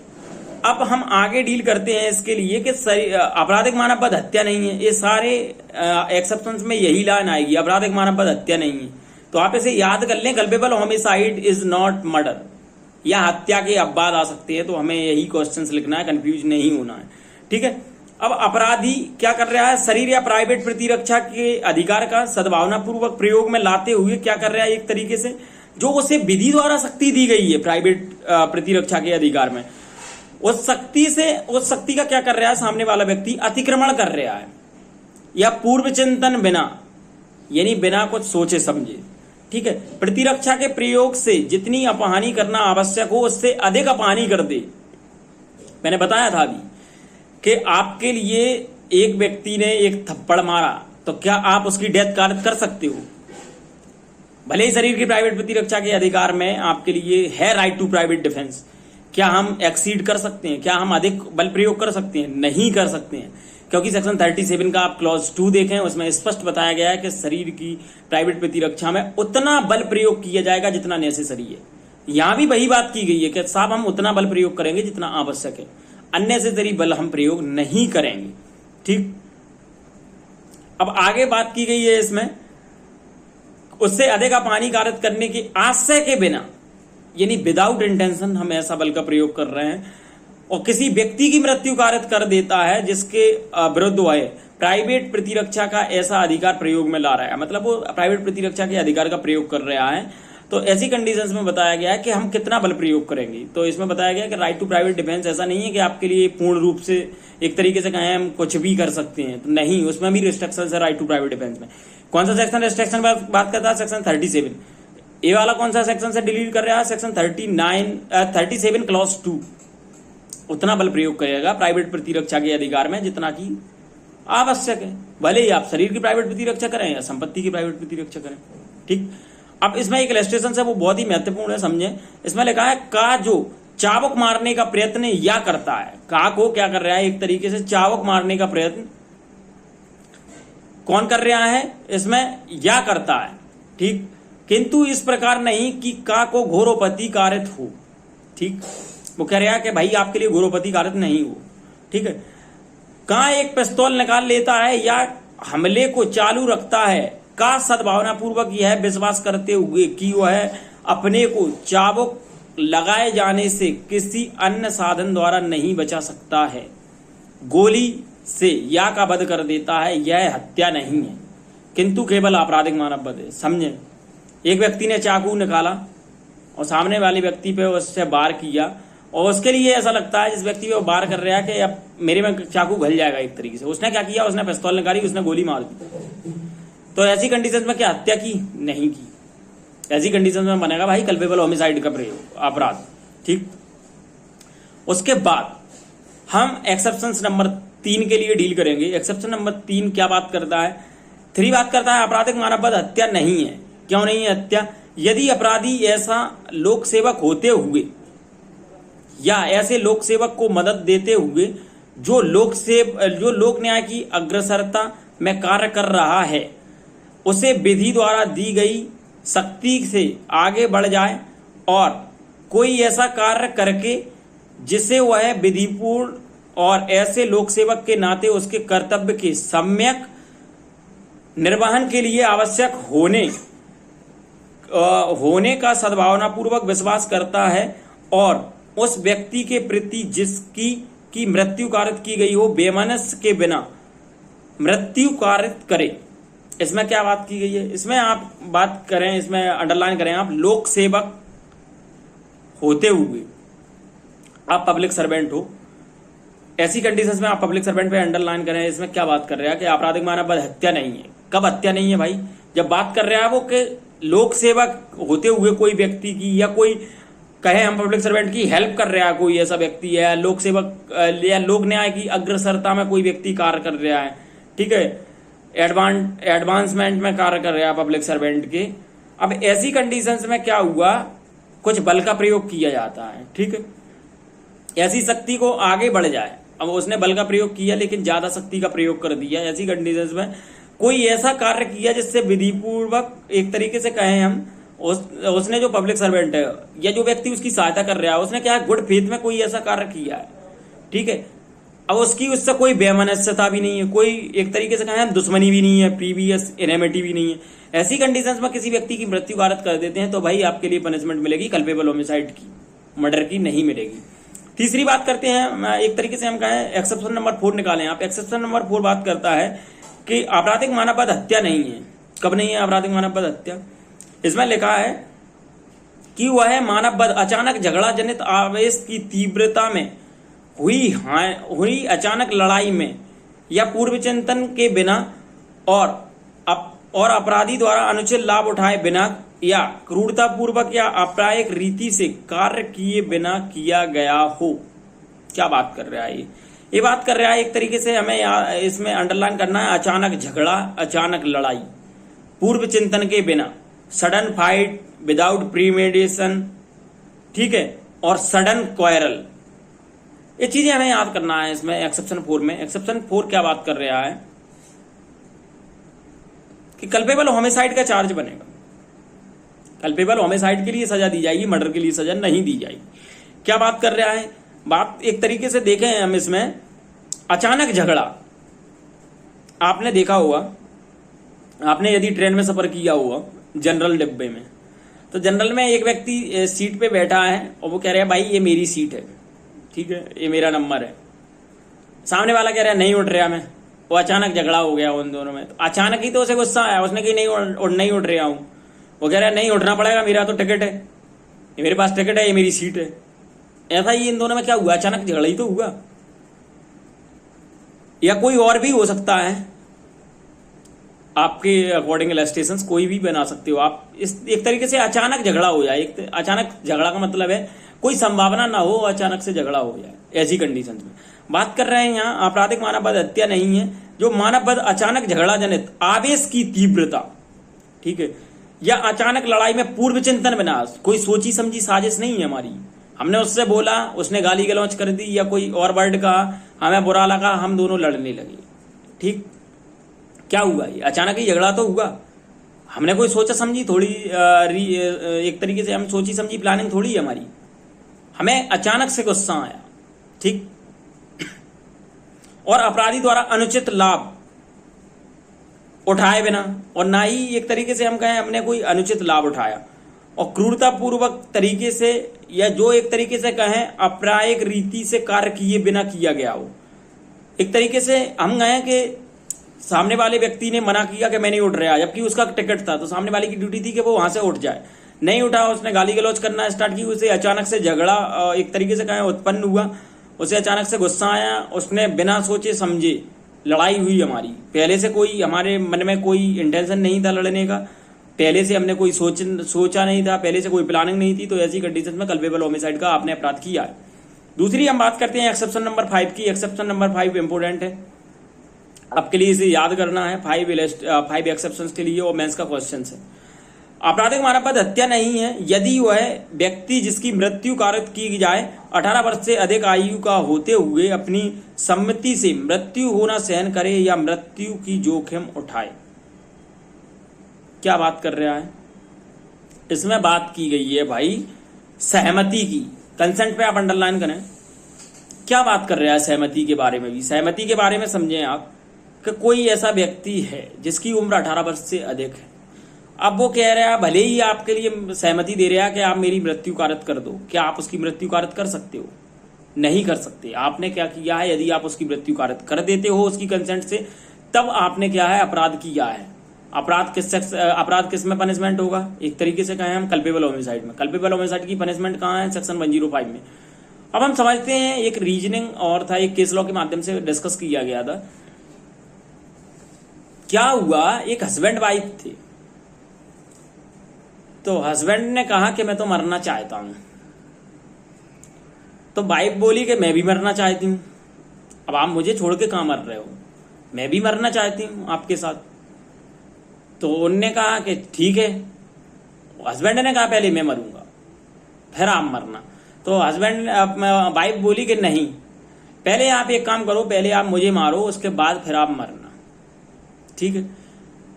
अब हम आगे डील करते हैं इसके लिए कि आपराधिक मानववध हत्या नहीं है। ये सारे एक्सेप्शंस में यही लाइन आएगी, आपराधिक मानववध हत्या नहीं है। तो आप इसे याद कर लें, culpable homicide is not murder, या हत्या के अपवाद आ सकते हैं। तो हमें यही क्वेश्चंस लिखना है, कंफ्यूज नहीं होना है। ठीक है, अब अपराधी क्या कर रहा है, शरीर या प्राइवेट प्रतिरक्षा के अधिकार का सद्भावनापूर्वक प्रयोग में लाते हुए क्या कर रहा है, एक तरीके से जो उसे विधि द्वारा शक्ति दी गई है प्राइवेट प्रतिरक्षा के अधिकार में, उस शक्ति का क्या कर रहा है सामने वाला व्यक्ति, अतिक्रमण कर रहा है, या पूर्व चिंतन बिना, यानी बिना कुछ सोचे समझे। ठीक है, प्रतिरक्षा के प्रयोग से जितनी अपहानि करना आवश्यक हो उससे अधिक अपहानि कर दे। मैंने बताया था अभी कि आपके लिए एक व्यक्ति ने एक थप्पड़ मारा तो क्या आप उसकी डेथ कारित कर सकते हो? भले ही शरीर की प्राइवेट प्रतिरक्षा के अधिकार में आपके लिए है राइट टू प्राइवेट डिफेंस, क्या हम एक्सीड कर सकते हैं? क्या हम अधिक बल प्रयोग कर सकते हैं? नहीं कर सकते हैं, क्योंकि सेक्शन 37 का आप क्लॉज 2 देखें, उसमें स्पष्ट बताया गया है कि शरीर की प्राइवेट प्रतिरक्षा में उतना बल प्रयोग किया जाएगा जितना नेसेसरी है। यहां भी वही बात की गई है कि साहब हम उतना बल प्रयोग करेंगे जितना आवश्यक है, अननेसेसरी बल हम प्रयोग नहीं करेंगे। ठीक, अब आगे बात की गई है इसमें, उससे अधिक अपहानि कारित करने के आशय के बिना, यानी विदाउट इंटेंशन हम ऐसा बल का प्रयोग कर रहे हैं और किसी व्यक्ति की मृत्यु कारित कर देता है जिसके विरुद्ध वह प्राइवेट प्रतिरक्षा का ऐसा अधिकार प्रयोग में ला रहा है, मतलब वो प्राइवेट प्रतिरक्षा के अधिकार का प्रयोग कर रहा है। तो ऐसी कंडीशंस में बताया गया है कि हम कितना बल प्रयोग करेंगे। तो इसमें बताया गया कि राइट टू प्राइवेट डिफेंस ऐसा नहीं है कि आपके लिए पूर्ण रूप से एक तरीके से कहें हम कुछ भी कर सकते हैं, तो नहीं, उसमें भी रिस्ट्रिक्शन है राइट टू प्राइवेट डिफेंस में। कौन सा सेक्शन रिस्ट्रिक्शन बात करता है? सेक्शन 37। ये वाला कौन सा सेक्शन से डिलीट कर रहा है? Section 37 clause 2। उतना बल प्रयोग करेगा प्राइवेट प्रतिरक्षा के अधिकार में जितना कि आवश्यक है, भले ही आप शरीर की प्राइवेट प्रतिरक्षा करें या संपत्ति की प्राइवेट प्रतिरक्षा करें। ठीक, अब इसमें एक इलस्ट्रेशन है वो बहुत ही महत्वपूर्ण है, समझें। इसमें लिखा है का जो चाबुक मारने का प्रयत्न या करता है, का को क्या कर रहा है, एक तरीके से चाबुक मारने का प्रयत्न कौन कर रहा है इसमें, या करता है। ठीक, किंतु इस प्रकार नहीं कि का को घोरोपति कारित हो। ठीक, वो कह रहा है कि भाई आपके लिए घोरोपति कारित नहीं हो। ठीक है, का एक पिस्तौल निकाल लेता है या हमले को चालू रखता है, का सद्भावनापूर्वक यह विश्वास करते हुए कि वह अपने को चाबुक लगाए जाने से किसी अन्य साधन द्वारा नहीं बचा सकता है, गोली से या का वध कर देता है, यह हत्या नहीं है किंतु केवल आपराधिक मानववध है। समझे, एक व्यक्ति ने चाकू निकाला और सामने वाले व्यक्ति पे उससे वार किया और उसके लिए ऐसा लगता है जिस व्यक्ति पे वो वार कर रहा है कि अब मेरे में चाकू घल जाएगा एक तरीके से, उसने क्या किया, उसने पिस्तौल निकाली, उसने गोली मार दी। तो ऐसी कंडीशन में क्या हत्या की? नहीं की। ऐसी कंडीशन में बनेगा भाई कल्पेबल होमिसाइड का प्रयोग, अपराध। ठीक, उसके बाद हम एक्सेप्शन नंबर 3 के लिए डील करेंगे। एक्सेप्शन नंबर 3 क्या बात करता है? 3 बात करता है आपराधिक मानववध हत्या नहीं है। क्यों नहीं है हत्या? यदि अपराधी ऐसा लोक सेवक होते हुए या ऐसे लोक सेवक को मदद देते हुए जो लोक न्याय की अग्रसरता में कार्य कर रहा है उसे विधि द्वारा दी गई शक्ति से आगे बढ़ जाए और कोई ऐसा कार्य करके जिसे वह विधिपूर्ण और ऐसे लोक सेवक के नाते उसके कर्तव्य के सम्यक निर्वहन के लिए आवश्यक होने का सद्भावनापूर्वक विश्वास करता है और उस व्यक्ति के प्रति जिसकी की मृत्यु कारित की गई हो बेमनस्य के बिना मृत्यु कारित करे। इसमें क्या बात की गई है? इसमें आप बात करें, इसमें अंडरलाइन करें, आप लोक सेवक होते हुए आप पब्लिक सर्वेंट हो, ऐसी कंडीशंस में आप पब्लिक सर्वेंट पे अंडरलाइन करें। इसमें क्या बात कर रहे हैं कि आपराधिक मानव बद हत्या नहीं है। कब हत्या नहीं है भाई? जब बात कर रहे हैं वो कि लोक सेवक होते हुए कोई व्यक्ति की, या कोई कहे हम पब्लिक सर्वेंट की हेल्प कर रहा है, कोई ऐसा व्यक्ति है, लोक सेवक या लोक न्याय की अग्रसरता में कोई व्यक्ति कार्य कर रहा है, ठीक है, एडवांसमेंट में कार्य कर रहा है पब्लिक सर्वेंट के। अब ऐसी कंडीशंस में क्या हुआ, कुछ बल का प्रयोग किया जाता है, ठीक है, ऐसी शक्ति को आगे बढ़ जाए। अब उसने बल का प्रयोग किया लेकिन ज्यादा शक्ति का प्रयोग कर दिया। ऐसी कंडीशंस में कोई ऐसा कार्य किया जिससे विधिपूर्वक एक तरीके से कहें हम उसने जो पब्लिक सर्वेंट है या जो व्यक्ति उसकी सहायता कर रहा है उसने क्या गुड फेथ में कोई ऐसा कार्य किया है, ठीक है। अब उसकी उससे कोई बेमनस्यता भी नहीं है, कोई एक तरीके से कहें दुश्मनी भी नहीं है, प्रीवियस एनेमिटी भी नहीं है। ऐसी कंडीशंस में किसी व्यक्ति की मृत्यु कारित कर देते हैं तो भाई आपके लिए पनिशमेंट मिलेगी कल्पेबल होमिसाइड की, मर्डर की नहीं मिलेगी। तीसरी बात करते हैं, एक तरीके से हम कहें एक्सेप्शन नंबर 4 निकालें आप। एक्सेप्शन नंबर 4 बात करता है कि आपराधिक मानववध हत्या नहीं है। कब नहीं है आपराधिक मानववध हत्या? इसमें लिखा है कि वह मानववध अचानक झगड़ा जनित आवेश की तीव्रता में हुई अचानक लड़ाई में या पूर्व चिंतन के बिना और अपराधी द्वारा अनुचित लाभ उठाए बिना या क्रूरतापूर्वक या अप्रायिक रीति से कार्य किए बिना किया गया हो। क्या बात कर रहा है ये बात कर रहा है एक तरीके से हमें इसमें अंडरलाइन करना है अचानक झगड़ा, अचानक लड़ाई, पूर्व चिंतन के बिना, सडन फाइट विदाउट प्रीमेडिटेशन, ठीक है, और सडन क्वारल। ये चीजें हमें याद करना है इसमें एक्सेप्शन 4 में। एक्सेप्शन 4 क्या बात कर रहा है कि कल्पेबल होमिसाइड का चार्ज बनेगा, कल्पेबल होमिसाइड के लिए सजा दी जाएगी, मर्डर के लिए सजा नहीं दी जाएगी। क्या बात कर रहा है? बात एक तरीके से देखें हम इसमें अचानक झगड़ा। आपने देखा होगा, आपने यदि ट्रेन में सफर किया हुआ जनरल डिब्बे में, तो जनरल में एक व्यक्ति सीट पे बैठा है और वो कह रहा है भाई ये मेरी सीट है, ठीक है, ये मेरा नंबर है। सामने वाला कह रहा है नहीं उठ रहा मैं, वो अचानक झगड़ा हो गया उन दोनों में। तो अचानक ही तो उसे गुस्सा आया, उसने कहा नहीं उठ रहा हूं। वो कह रहा है नहीं उठना पड़ेगा, मेरा तो टिकट है, ये मेरे पास टिकट है, ये मेरी सीट है। ऐसा ही इन दोनों में क्या हुआ, अचानक झगड़ा ही तो हुआ। या कोई और भी हो सकता है, आपके अकॉर्डिंग इलस्ट्रेशंस कोई भी बना सकते हो आप। इस एक तरीके से अचानक झगड़ा हो जाए, अचानक झगड़ा का मतलब है कोई संभावना ना हो, अचानक से झगड़ा हो जाए। ऐसी कंडीशंस में बात कर रहे हैं यहाँ आपराधिक मानववध हत्या नहीं है, जो मानववध अचानक झगड़ा जनित आवेश की तीव्रता, ठीक है, या अचानक लड़ाई में पूर्व चिंतन बिना, कोई सोची समझी साजिश नहीं है हमारी। हमने उससे बोला, उसने गाली गलौज कर दी या कोई और वर्ड कहा, हमें बुरा लगा, हम दोनों लड़ने लगे, ठीक। क्या हुआ? ये अचानक ही झगड़ा तो हुआ, हमने कोई सोचा समझी थोड़ी, एक तरीके से हम सोची समझी प्लानिंग थोड़ी है हमारी, हमें अचानक से गुस्सा आया, ठीक। और अपराधी द्वारा अनुचित लाभ उठाए बिना, और ना ही एक तरीके से हम कहें हमने कोई अनुचित लाभ उठाया, और क्रूरतापूर्वक तरीके से या जो एक तरीके से कहें अप्रायिक रीति से कार्य किए बिना किया गया हो। एक तरीके से हम कहें कि सामने वाले व्यक्ति ने मना किया कि मैं नहीं उठ रहा, जबकि उसका टिकट था, तो सामने वाले की ड्यूटी थी कि वो वहां से उठ जाए, नहीं उठा, उसने गाली गलौज करना स्टार्ट की, उसे अचानक से झगड़ा एक तरीके से कहें उत्पन्न हुआ, उसे अचानक से गुस्सा आया, उसने बिना सोचे समझे लड़ाई हुई हमारी। पहले से कोई हमारे मन में कोई इंटेंशन नहीं था लड़ने का, पहले से हमने कोई सोचा नहीं था, पहले से कोई प्लानिंग नहीं थी, तो ऐसी कंडीशन में कल्पेबल होमिसाइड का आपने अपराध किया है। दूसरी हम बात करते हैं एक्सेप्शन नंबर 5 की। एक्सेप्शन नंबर 5 इंपोर्टेंट है, आपके लिए इसे याद करना है, 5 एक्सेप्शंस के लिए, और मेंस का क्वेश्चन है। आपराधिक मानववध हत्या नहीं है यदि वह व्यक्ति जिसकी मृत्यु कारित की जाए 18 वर्ष से अधिक आयु का होते हुए अपनी सम्मति से मृत्यु होना सहन करे या मृत्यु की जोखिम उठाए। क्या बात कर रहा है? इसमें बात की गई है भाई सहमति की, कंसेंट पे आप अंडरलाइन करें। क्या बात कर रहा है सहमति के बारे में भी? सहमति के बारे में समझें आप कि कोई ऐसा व्यक्ति है जिसकी उम्र 18 वर्ष से अधिक है। अब वो कह रहा है, भले ही आपके लिए सहमति दे रहा है कि आप मेरी मृत्यु कारित कर दो, क्या आप उसकी मृत्यु कारित कर सकते हो? नहीं कर सकते। आपने क्या किया है, यदि आप उसकी मृत्यु कारित कर देते हो उसकी कंसेंट से, तब आपने क्या है, अपराध किया है। अपराध किस में पनिशमेंट होगा? एक तरीके से कहें हम कल्पेबल होमिसाइड में। कल्पेबल होमिसाइड की पनिशमेंट कहाँ है? सेक्शन 105 में। अब हम समझते हैं, एक रीजनिंग और था, एक केस लॉ के माध्यम से डिस्कस किया गया था। क्या हुआ, एक हस्बैंड वाइफ थे, तो हस्बैंड ने कहा कि मैं तो मरना चाहता हूं, तो वाइफ बोली कि मैं भी मरना चाहती हूं। अब आप मुझे छोड़ के कहां मर रहे हो, मैं भी मरना चाहती हूं आपके साथ। तो उनने कहा कि ठीक है। हस्बैंड ने कहा पहले मैं मरूंगा फिर आप मरना। तो वाइफ बोली कि नहीं, पहले आप एक काम करो, पहले आप मुझे मारो, उसके बाद फिर आप मरना, ठीक है।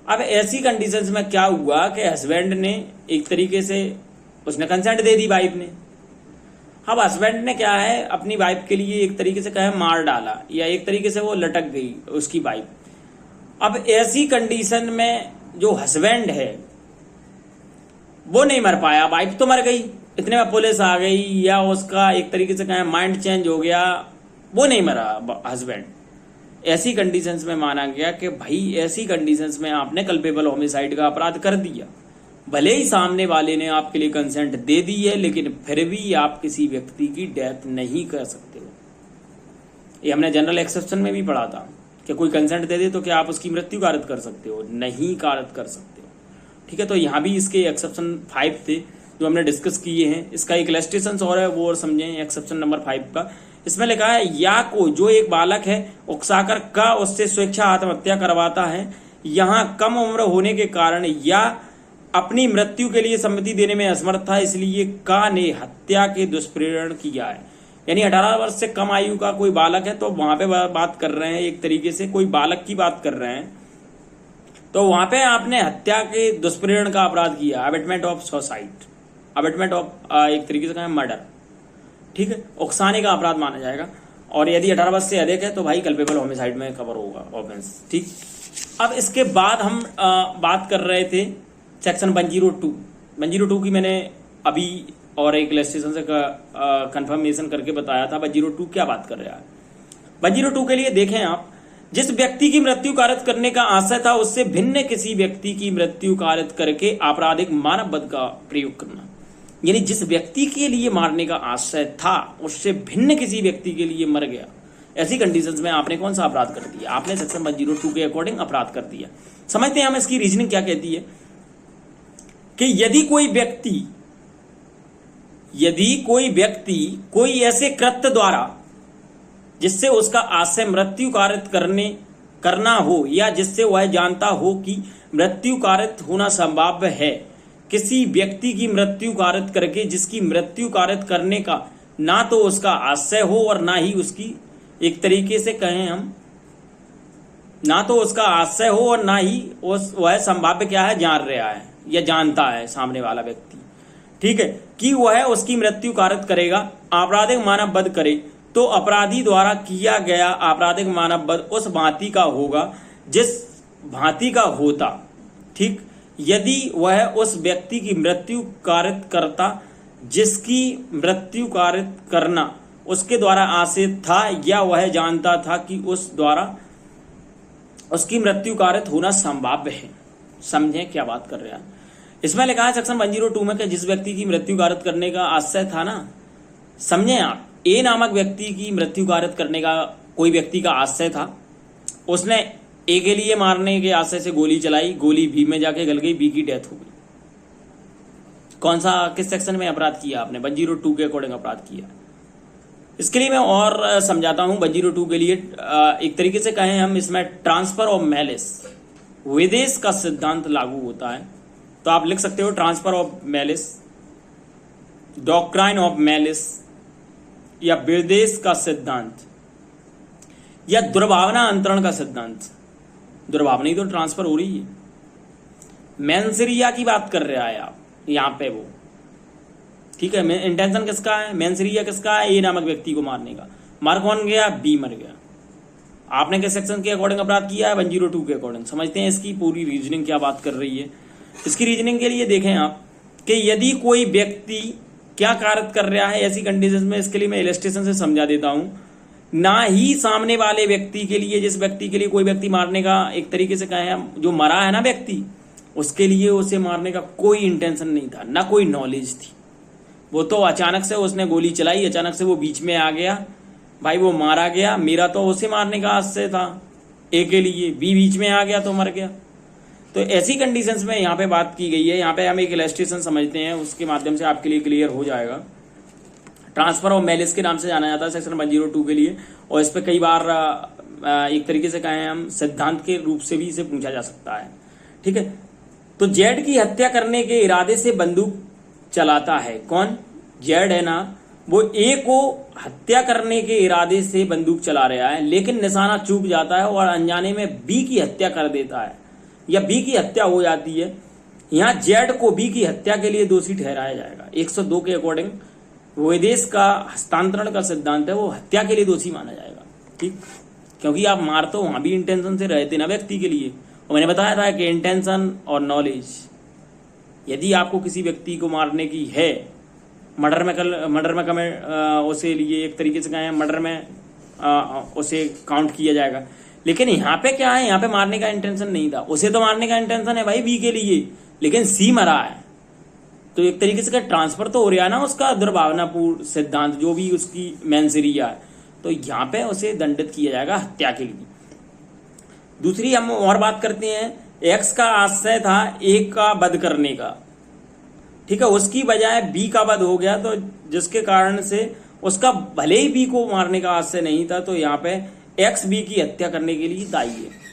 अब ऐसी कंडीशंस में क्या हुआ कि हस्बैंड ने एक तरीके से उसने कंसेंट दे दी वाइफ ने। अब हस्बैंड ने क्या है, अपनी वाइफ के लिए एक तरीके से कहे मार डाला, या एक तरीके से वो लटक गई उसकी वाइफ। अब ऐसी कंडीशन में जो हस्बैंड है वो नहीं मर पाया, वाइफ तो मर गई, इतने में पुलिस आ गई, या उसका एक तरीके से कहे माइंड चेंज हो गया, वो नहीं मरा हस्बैंड। ऐसी कंडीशंस में माना गया कि भाई ऐसी कंडीशंस में आपने कल्पेबल होमिसाइड का अपराध कर दिया। भले ही सामने वाले ने आपके लिए कंसेंट दे दी है, लेकिन फिर भी आप किसी व्यक्ति की डेथ नहीं कर सकते हो। ये हमने जनरल एक्सेप्शन में भी पढ़ा था कि कोई कंसेंट दे दे तो क्या आप उसकी मृत्यु कारित कर सकते हो? नहीं कारित कर सकते हो, ठीक है। तो यहाँ भी इसके एक्सेप्शन 5 थे जो हमने डिस्कस किए हैं। इसका एक इलस्ट्रेशन और है, वो और समझें एक्सेप्शन नंबर 5 का। इसमें लिखा है, या को जो एक बालक है उकसाकर का उससे स्वेच्छा आत्महत्या करवाता है, यहाँ कम उम्र होने के कारण या अपनी मृत्यु के लिए सम्मति देने में असमर्थ था, इसलिए का ने हत्या के दुष्प्रेरण किया है। यानी 18 वर्ष से कम आयु का कोई बालक है, तो वहां पे बात कर रहे हैं, एक तरीके से कोई बालक की बात कर रहे हैं, तो वहां पे आपने हत्या के दुष्प्रेरण का अपराध किया, abetment of suicide, abetment of एक तरीके से मर्डर, ठीक है। उकसाने का अपराध माना जाएगा। और यदि 18 वर्ष से अधिक है तो भाई कल्पेबल होमिसाइड में कवर होगा ऑफेंस, ठीक। अब इसके बाद हम बात कर रहे थे सेक्शन 102 की मैंने अभी और एक इलस्ट्रेशन से कंफर्मेशन करके बताया था 102 क्या बात कर रहा है। 102 के लिए देखें आप, जिस व्यक्ति की मृत्यु कारित करने का आशय था उससे भिन्न किसी व्यक्ति की मृत्यु कारित करके आपराधिक मानव वध का प्रयोग करना। यानी जिस व्यक्ति के लिए मारने का आशय था उससे भिन्न किसी व्यक्ति के लिए मर गया, ऐसी कंडीशंस में आपने कौन सा अपराध कर दिया? आपने सेक्शन 102 के अकॉर्डिंग अपराध कर दिया। समझते हैं हम इसकी रीजनिंग क्या कहती है कि यदि कोई व्यक्ति कोई ऐसे कृत्य द्वारा जिससे उसका आशय मृत्यु कारित करना हो, या जिससे वह जानता हो कि मृत्यु कारित होना संभाव्य है, किसी व्यक्ति की मृत्यु कारित करके जिसकी मृत्यु कारित करने का ना तो उसका आशय हो और ना ही उसकी एक तरीके से कहें हम, ना तो उसका आशय हो और ना ही वह संभाव्य क्या है, जान रहा है या जानता है सामने वाला व्यक्ति, ठीक है, कि वह उसकी मृत्यु कारित करेगा, आपराधिक मानव वध करे, तो अपराधी द्वारा किया गया आपराधिक मानव वध उस भांति का होगा जिस भांति का होता, ठीक, यदि वह उस व्यक्ति की मृत्यु कारित करता जिसकी मृत्यु कारित करना उसके द्वारा आशय था, या वह जानता था कि उस द्वारा उसकी मृत्यु कारित होना संभाव्य है। समझें क्या बात कर रहे हैं। इसमें लिखा है सेक्शन 102 में कि जिस व्यक्ति की मृत्यु कारित करने का आशय था ना, समझें आप, ए नामक व्यक्ति की मृत्यु कारित करने का कोई व्यक्ति का आशय था, उसने ए के लिए मारने के आशय से गोली चलाई, गोली बी में जाके गल गई, बी की डेथ हो गई। कौन सा, किस सेक्शन में अपराध किया आपने? 102 के अकॉर्डिंग अपराध किया। इसके लिए मैं और समझाता हूं। 102 के लिए एक तरीके से कहें हम, इसमें ट्रांसफर ऑफ मैलिस, विदेश का सिद्धांत लागू होता है। तो आप लिख सकते हो transfer of malice, doctrine of malice, या विदेश का सिद्धांत, या दुर्भावना अंतरण का सिद्धांत। दुर्भावना ही तो ट्रांसफर हो रही है। मेंसरिया की बात कर रहा है आप यहां पे, वो ठीक है। इंटेंशन किसका है? मेंसरिया किसका है? ए नामक व्यक्ति को मारने का। मार कौन गया? बी मर गया। आपने किस सेक्शन के अकॉर्डिंग अपराध किया है? 102 के अकॉर्डिंग। समझते हैं इसकी पूरी रीजनिंग क्या बात कर रही है। इसकी रीजनिंग के लिए देखें आप कि यदि कोई व्यक्ति क्या कार्य कर रहा है ऐसी कंडीशन में, इसके लिए मैं इलस्ट्रेशन से समझा देता हूं। ना ही सामने वाले व्यक्ति के लिए, जिस व्यक्ति के लिए कोई व्यक्ति मारने का एक तरीके से कहें, जो मरा है ना व्यक्ति, उसके लिए उसे मारने का कोई इंटेंशन नहीं था, ना कोई नॉलेज थी। वो तो अचानक से उसने गोली चलाई, अचानक से वो बीच में आ गया, भाई वो मारा गया। मेरा तो उसे मारने का आशय था ए के लिए, बी बीच में आ गया तो मर गया। तो ऐसी कंडीशंस में यहाँ पे बात की गई है। यहाँ पे हम एक इलस्ट्रेशन समझते हैं, उसके माध्यम से आपके लिए क्लियर हो जाएगा। ट्रांसफर ऑफ मैलिस के नाम से जाना जाता है सेक्शन 102 के लिए, और इस पर कई बार एक तरीके से कहें हम सिद्धांत के रूप से भी इसे पूछा जा सकता है। ठीक है, तो जेड की हत्या करने के इरादे से बंदूक चलाता है। कौन? जेड है ना, वो ए को हत्या करने के इरादे से बंदूक चला रहा है, लेकिन निशाना चूक जाता है और अनजाने में बी की हत्या कर देता है, या बी की हत्या हो जाती है। यहाँ जेड को बी की हत्या के लिए दोषी ठहराया जाएगा। 102 के अकॉर्डिंग विदेश का हस्तांतरण का सिद्धांत है, वो हत्या के लिए दोषी माना जाएगा। ठीक, क्योंकि आप मार तो वहां भी इंटेंशन से रहे थे ना व्यक्ति के लिए। और मैंने बताया था कि इंटेंशन और नॉलेज, यदि आपको किसी व्यक्ति को मारने की है, मर्डर में कमेंट उसे लिए एक तरीके से कहें, मर्डर में उसे काउंट किया जाएगा। लेकिन यहाँ पे क्या है, यहाँ पे मारने का इंटेंशन नहीं था। उसे तो मारने का इंटेंशन है भाई बी के लिए, लेकिन सी मरा है, तो एक तरीके से ट्रांसफर तो हो रहा है ना उसका दुर्भावनापूर्ण सिद्धांत, जो भी उसकी मेंसरिया है, तो यहाँ पे उसे दंडित किया जाएगा हत्या के लिए। दूसरी हम और बात करते हैं, एक्स का आशय था ए का वध करने का। ठीक है, उसकी बजाय बी का वध हो गया, तो जिसके कारण से उसका भले ही बी को मारने का आशय नहीं था, तो यहाँ पे एक्स बी की हत्या करने के लिए दायी है।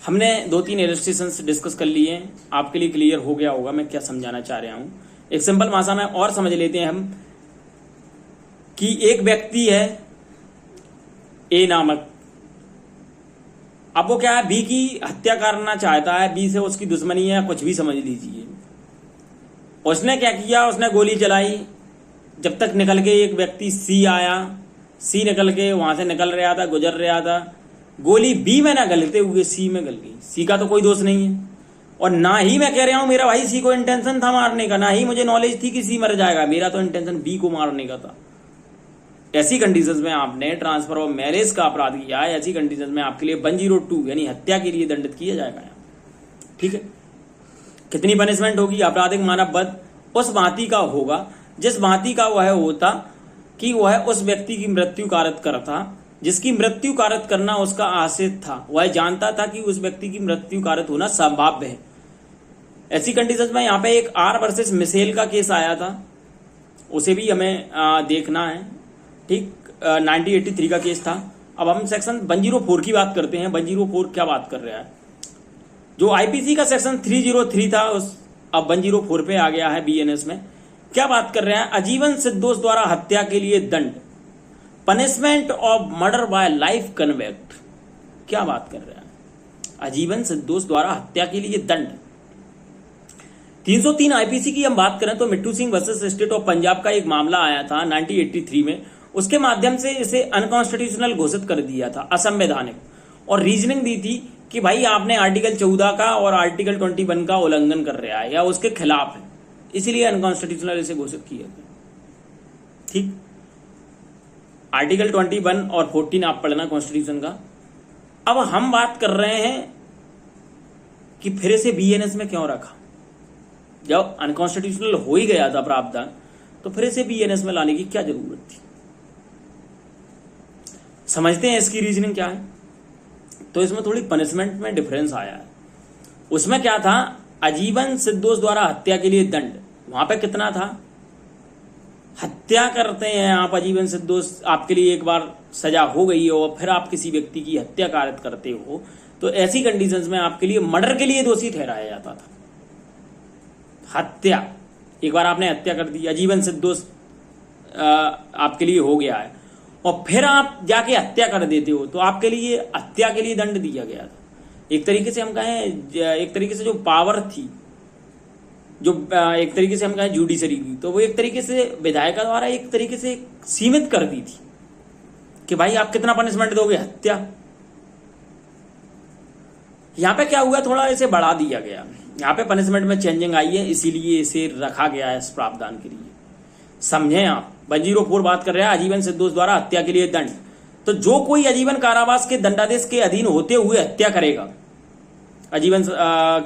हमने 2-3 इलस्ट्रेशंस डिस्कस कर लिए हैं, आपके लिए क्लियर हो गया होगा मैं क्या समझाना चाह रहा हूं। एक सिंपल भाषा में और समझ लेते हैं हम कि एक व्यक्ति है ए नामक, अब वो क्या है, बी की हत्या करना चाहता है, बी से उसकी दुश्मनी है, कुछ भी समझ लीजिए। उसने क्या किया, उसने गोली चलाई, जब तक निकल के एक व्यक्ति सी आया, सी निकल के वहां से निकल रहा था, गुजर रहा था, गोली बी में ना गलते हुए सी में गल गई। सी का तो कोई दोष नहीं है, और ना ही मैं कह रहा हूं मेरा भाई सी को इंटेंशन था मारने का, ना ही मुझे नॉलेज थी कि सी मर जाएगा, मेरा तो इंटेंशन बी को मारने का था। ऐसी कंडीशंस में आपने ट्रांसफर ऑफ मैरिज का अपराध किया है, ऐसी कंडीशंस में आपके लिए 102 यानी हत्या के लिए दंडित किया जाएगा। ठीक है, कितनी पनिशमेंट होगी? आपराधिक मानव वध उस भांति का होगा जिस भांति का वह होता कि वह उस व्यक्ति की मृत्यु कारक करता जिसकी मृत्यु कारक करना उसका आशय था। वह जानता था कि उस व्यक्ति की मृत्यु कारक होना संभाव्य है। ऐसी कंडीशंस में यहाँ पे एक आर वर्सेस मिशेल का केस आया था, उसे भी हमें देखना है। ठीक, 1983 का केस था। अब हम सेक्शन 104 की बात करते हैं। 104 क्या बात कर रहा है? जो आईपीसी का सेक्शन 303 था उस अब 104 पे आ गया है बीएनएस में। क्या बात कर रहे हैं? आजीवन सिद्धोष द्वारा हत्या के लिए दंड, punishment of murder bye life convect. क्या बात कर रहे हैं? आजीवन सिद्धोष द्वारा हत्या के लिए दंड। 303 आईपीसी की हम बात करें तो Mittu Singh versus state of Punjab का एक मामला आया था 1983 में। उसके माध्यम से इसे अनकॉन्स्टिट्यूशनल घोषित कर दिया था, असंवैधानिक, और रीजनिंग दी थी कि भाई आपने आर्टिकल 14 का और आर्टिकल 21 का उल्लंघन कर रहा है या उसके खिलाफ है, इसलिए अनकॉन्स्टिट्यूशनल इसे घोषित किया था। ठीक, आर्टिकल 21 और 14 आप पढ़ना कॉन्स्टिट्यूशन का। अब हम बात कर रहे हैं कि फिर से बीएनएस में क्यों रखा? जब अनकॉन्स्टिट्यूशनल हो ही गया था प्रावधान, तो फिर से बीएनएस में लाने की क्या जरूरत थी? समझते हैं इसकी रीजनिंग क्या है। तो इसमें थोड़ी पनिशमेंट में डिफरेंस आया है। उसमें क्या था? आजीवन सिद्धोष द्वारा हत्या के लिए दंड, वहां पे कितना था? हत्या करते हैं आप, आजीवन सिद्धोष, आपके लिए एक बार सजा हो गई है और फिर आप किसी व्यक्ति की हत्या कारित करते हो, तो ऐसी कंडीशंस में आपके लिए मर्डर के लिए दोषी ठहराया जाता था। हत्या, एक बार आपने हत्या कर दी, आजीवन सिद्धोष आपके लिए हो गया है, और फिर आप जाके हत्या कर देते हो, तो आपके लिए हत्या के लिए दंड दिया गया था। एक तरीके से हम कहें, एक तरीके से जो पावर थी, जो एक तरीके से हम कहें जुडिशरी की, तो वो एक तरीके से विधायक द्वारा एक तरीके से सीमित कर दी थी कि भाई आप कितना पनिशमेंट दोगे? हत्या। यहाँ पे क्या हुआ, थोड़ा इसे बढ़ा दिया गया, यहाँ पे पनिशमेंट में चेंजिंग आई है, इसीलिए इसे रखा गया है इस प्रावधान के लिए। समझें आप। 104 बात कर रहे हैं आजीवन से दोष द्वारा हत्या के लिए दंड। तो जो कोई आजीवन कारावास के दंडादेश के अधीन होते हुए हत्या करेगा, आजीवन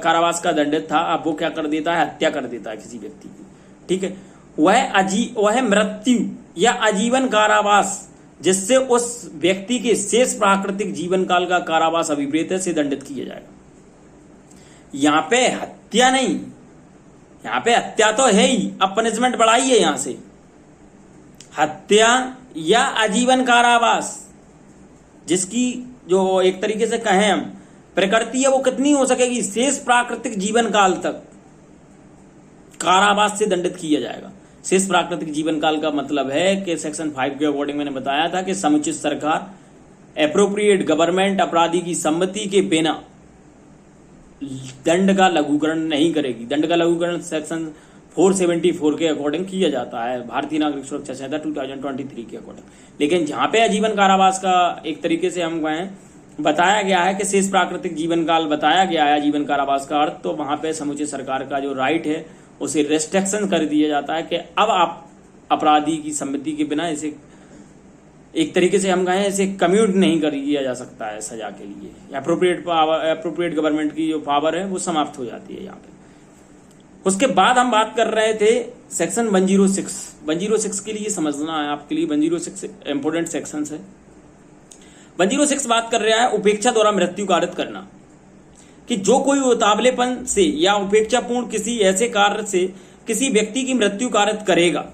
कारावास का दंडित था, अब वो क्या कर देता है, हत्या कर देता है किसी व्यक्ति की, ठीक है, वह मृत्यु या आजीवन कारावास जिससे उस व्यक्ति के शेष प्राकृतिक जीवन काल का कारावास अभिप्रेत है से दंडित किया जाएगा। यहां पे हत्या नहीं, यहां पे हत्या तो है ही, अब पनिशमेंट बढ़ाई है यहां से, हत्या या आजीवन कारावास जिसकी जो एक तरीके से कहें हम प्रकृति है वो कितनी हो सकेगी, शेष प्राकृतिक जीवन काल तक कारावास से दंडित किया जाएगा। शेष प्राकृतिक जीवन काल का मतलब है कि सेक्शन 5 के अकॉर्डिंग मैंने बताया था कि समुचित सरकार एप्रोप्रिएट गवर्नमेंट अपराधी की सम्मति के बिना दंड का लघुकरण नहीं करेगी। दंड का लघुकरण सेक्शन 474 के अकॉर्डिंग किया जाता है, भारतीय नागरिक सुरक्षा संहिता 2023 के अकॉर्डिंग। लेकिन जहां पे आजीवन कारावास का एक तरीके से हम कहें बताया गया है कि शेष प्राकृतिक जीवन काल बताया गया है आजीवन कारावास का अर्थ, तो वहां पे समुचित सरकार का जो राइट है उसे रेस्ट्रिक्शन कर दिया जाता है कि अब आप अपराधी की सम्मति के बिना इसे एक तरीके से हम कहें इसे कम्यूट नहीं कर दिया जा सकता है सजा के लिए। एप्रोप्रिएट गवर्नमेंट की जो पावर है वो समाप्त हो जाती है यहाँ पे। उसके बाद हम बात कर रहे थे सेक्शन 106 के लिए समझना है आपके लिए, 106 इंपोर्टेंट सेक्शन है। 106 बात कर रहा है उपेक्षा द्वारा मृत्यु कारित करना, कि जो कोई उतावलेपन से या उपेक्षापूर्ण किसी ऐसे कार्य से किसी व्यक्ति की मृत्यु कारित करेगा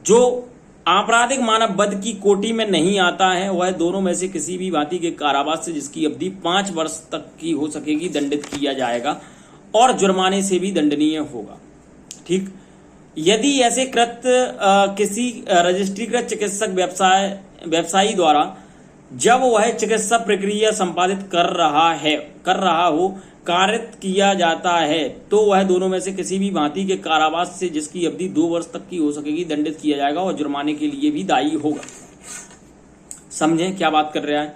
जो आपराधिक मानव वध की कोटि में नहीं आता है, वह दोनों में से किसी भी भांति के कारावास से जिसकी अवधि 5 वर्ष तक की हो सकेगी दंडित किया जाएगा और जुर्माने से भी दंडनीय होगा। ठीक, यदि ऐसे कृत्य किसी रजिस्ट्रीकृत चिकित्सक व्यवसायी द्वारा जब वह चिकित्सा प्रक्रिया संपादित कर रहा हो कारित किया जाता है तो वह दोनों में से किसी भी भांति के कारावास से जिसकी अवधि 2 वर्ष तक की हो सकेगी दंडित किया जाएगा और जुर्माने के लिए भी दायी होगा। समझें क्या बात कर रहा है।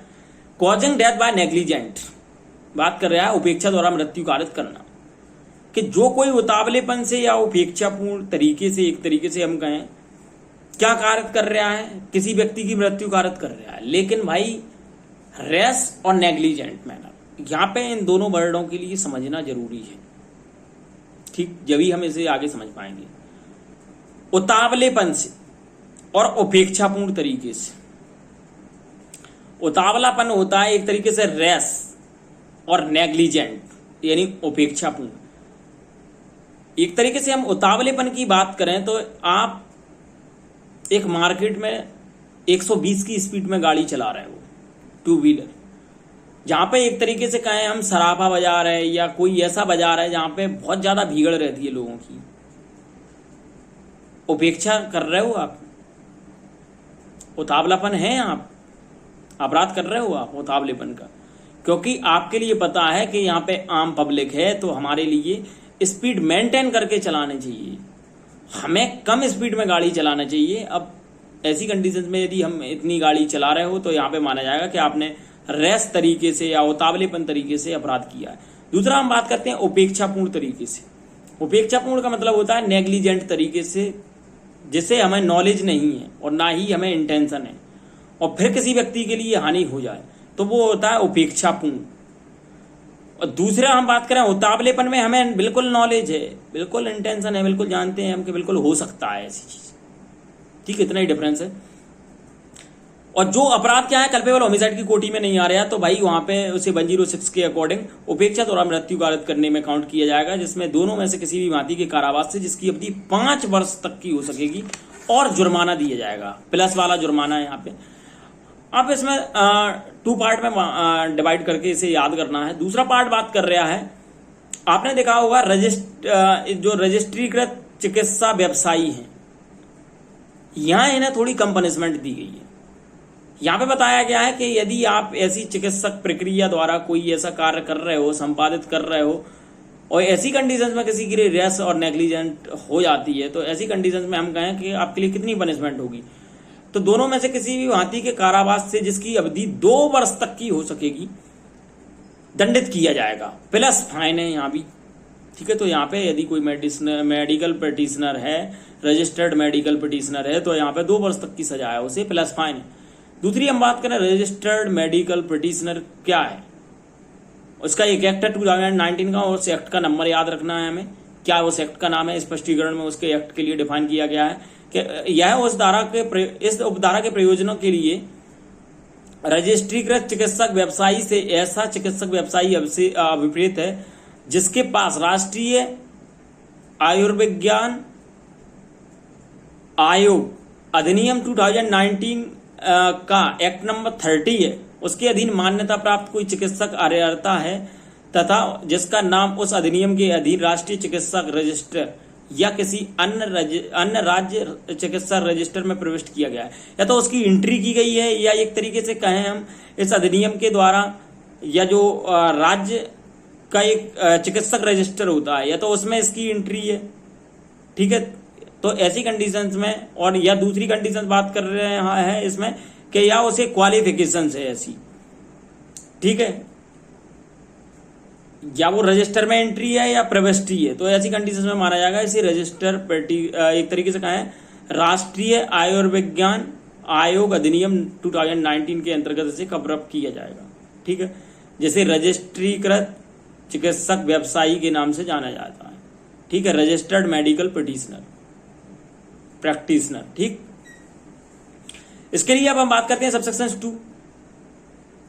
कॉजिंग डेथ बाय नेग्लिजेंट बात कर रहा है उपेक्षा द्वारा मृत्यु कारित करना, कि जो कोई उतावलेपन से या उपेक्षापूर्ण तरीके से एक तरीके से हम कहें क्या कारित कर रहा है, किसी व्यक्ति की मृत्यु कारित कर रहा है, लेकिन भाई रेस और नेग्लिजेंट मैनर यहां पे इन दोनों वर्डों के लिए समझना जरूरी है। ठीक, जभी हम इसे आगे समझ पाएंगे। उतावलेपन से और उपेक्षापूर्ण तरीके से, उतावलापन होता है एक तरीके से रेस और नेग्लिजेंट यानी उपेक्षापूर्ण। एक तरीके से हम उतावलेपन की बात करें तो आप एक मार्केट में 120 की स्पीड में गाड़ी चला रहे हो, 2 व्हीलर, जहां पे एक तरीके से कहें हम सराफा बाजार है या कोई ऐसा बाजार है जहां पे बहुत ज्यादा भीड़ रहती है लोगों की, उपेक्षा कर रहे हो आप, उतावलापन है, आप अपराध कर रहे हो आप उतावलेपन का, क्योंकि आपके लिए पता है कि यहाँ पे आम पब्लिक है तो हमारे लिए स्पीड मेंटेन करके चलाने चाहिए, हमें कम स्पीड में गाड़ी चलाना चाहिए। अब ऐसी कंडीशंस में यदि हम इतनी गाड़ी चला रहे हो तो यहाँ पे माना जाएगा कि आपने रेस तरीके से या उतावलेपन तरीके से अपराध किया है। दूसरा हम बात करते हैं उपेक्षापूर्ण तरीके से। उपेक्षापूर्ण का मतलब होता है नेग्लिजेंट तरीके से, जिसे हमें नॉलेज नहीं है और ना ही हमें इंटेंशन है और फिर किसी व्यक्ति के लिए हानि हो जाए तो वो होता है उपेक्षापूर्ण। और दूसरा हम बात करें उतावलेपन में हमें बिल्कुल नॉलेज है, बिल्कुल इंटेंशन है, बिल्कुल जानते हैं हम कि बिल्कुल हो सकता है ऐसी चीज। ठीक, इतना ही डिफरेंस है। और जो अपराध क्या है कल्पेबल होमिसाइड की कोटि में नहीं आ रहा तो भाई वहां पे उसे 106 के अकॉर्डिंग उपेक्षा द्वारा मृत्यु कारित करने में काउंट किया जाएगा, जिसमें दोनों में से किसी भी भांति के कारावास से जिसकी अवधि 5 वर्ष तक की हो सकेगी और जुर्माना दिया जाएगा, प्लस वाला जुर्माना है यहाँ पे। आप इसमें 2 पार्ट में डिवाइड करके इसे याद करना है। दूसरा पार्ट बात कर रहा है, आपने देखा होगा जो रजिस्ट्रीकृत चिकित्सा व्यवसायी हैं, यहां इन्हें थोड़ी कम पनिशमेंट दी गई है। यहां पे बताया गया है कि यदि आप ऐसी चिकित्सक प्रक्रिया द्वारा कोई ऐसा कार्य कर रहे हो, संपादित कर रहे हो और ऐसी कंडीशंस में किसी के लिए रेस और नेग्लिजेंट हो जाती है तो ऐसी कंडीशंस में हम कहें कि आपके लिए कितनी पनिशमेंट होगी, तो दोनों में से किसी भी भांति के कारावास से जिसकी अवधि 2 वर्ष तक की हो सकेगी दंडित किया जाएगा, प्लस फाइन है यहाँ भी। ठीक है, तो यहाँ पे यदि कोई मेडिकल पिटिशनर है, रजिस्टर्ड मेडिकल पिटिशनर है, तो यहाँ पे 2 वर्ष तक की सजा है उसे, प्लस फाइन है। दूसरी हम बात करें रजिस्टर्ड मेडिकल पिटिशनर क्या है, उसका एक एक्ट है 2019 का, और उस एक्ट का नंबर याद रखना है हमें। क्या उस एक्ट का नाम है, स्पष्टीकरण में उसके एक्ट के लिए डिफाइन किया गया है कि यह इस उपधारा के प्रयोजनों के लिए रजिस्ट्रीकृत चिकित्सक व्यवसायी से ऐसा चिकित्सक व्यवसायी अभिप्रेत है जिसके पास राष्ट्रीय आयुर्विज्ञान आयोग अधिनियम 2019 का एक्ट नंबर 30 है, उसके अधीन मान्यता प्राप्त कोई चिकित्सक अर्हता है तथा जिसका नाम उस अधिनियम के अधीन राष्ट्रीय चिकित्सक रजिस्टर या किसी अन्य राज्य चिकित्सा रजिस्टर में प्रविष्ट किया गया है, या तो उसकी एंट्री की गई है, या एक तरीके से कहें हम इस अधिनियम के द्वारा, या जो राज्य का एक चिकित्सक रजिस्टर होता है, या तो उसमें इसकी एंट्री है। ठीक है, तो ऐसी कंडीशंस में, और या दूसरी कंडीशन बात कर रहे हैं इसमें कि या उसे क्वालिफिकेशंस है ऐसी, ठीक है, या वो रजिस्टर में एंट्री है या प्रविष्टि है, तो ऐसी कंडीशन में माना जाएगा इसे रजिस्टर एक तरीके से कहें राष्ट्रीय आयुर्विज्ञान आयोग अधिनियम 2019 के अंतर्गत इसे कवर अप किया जाएगा। ठीक है, जैसे रजिस्ट्रीकृत चिकित्सक व्यवसायी के नाम से जाना जाता है। ठीक है, रजिस्टर्ड मेडिकल प्रैक्टिशनर। ठीक, इसके लिए अब हम बात करते हैं सबसेक्शन 2।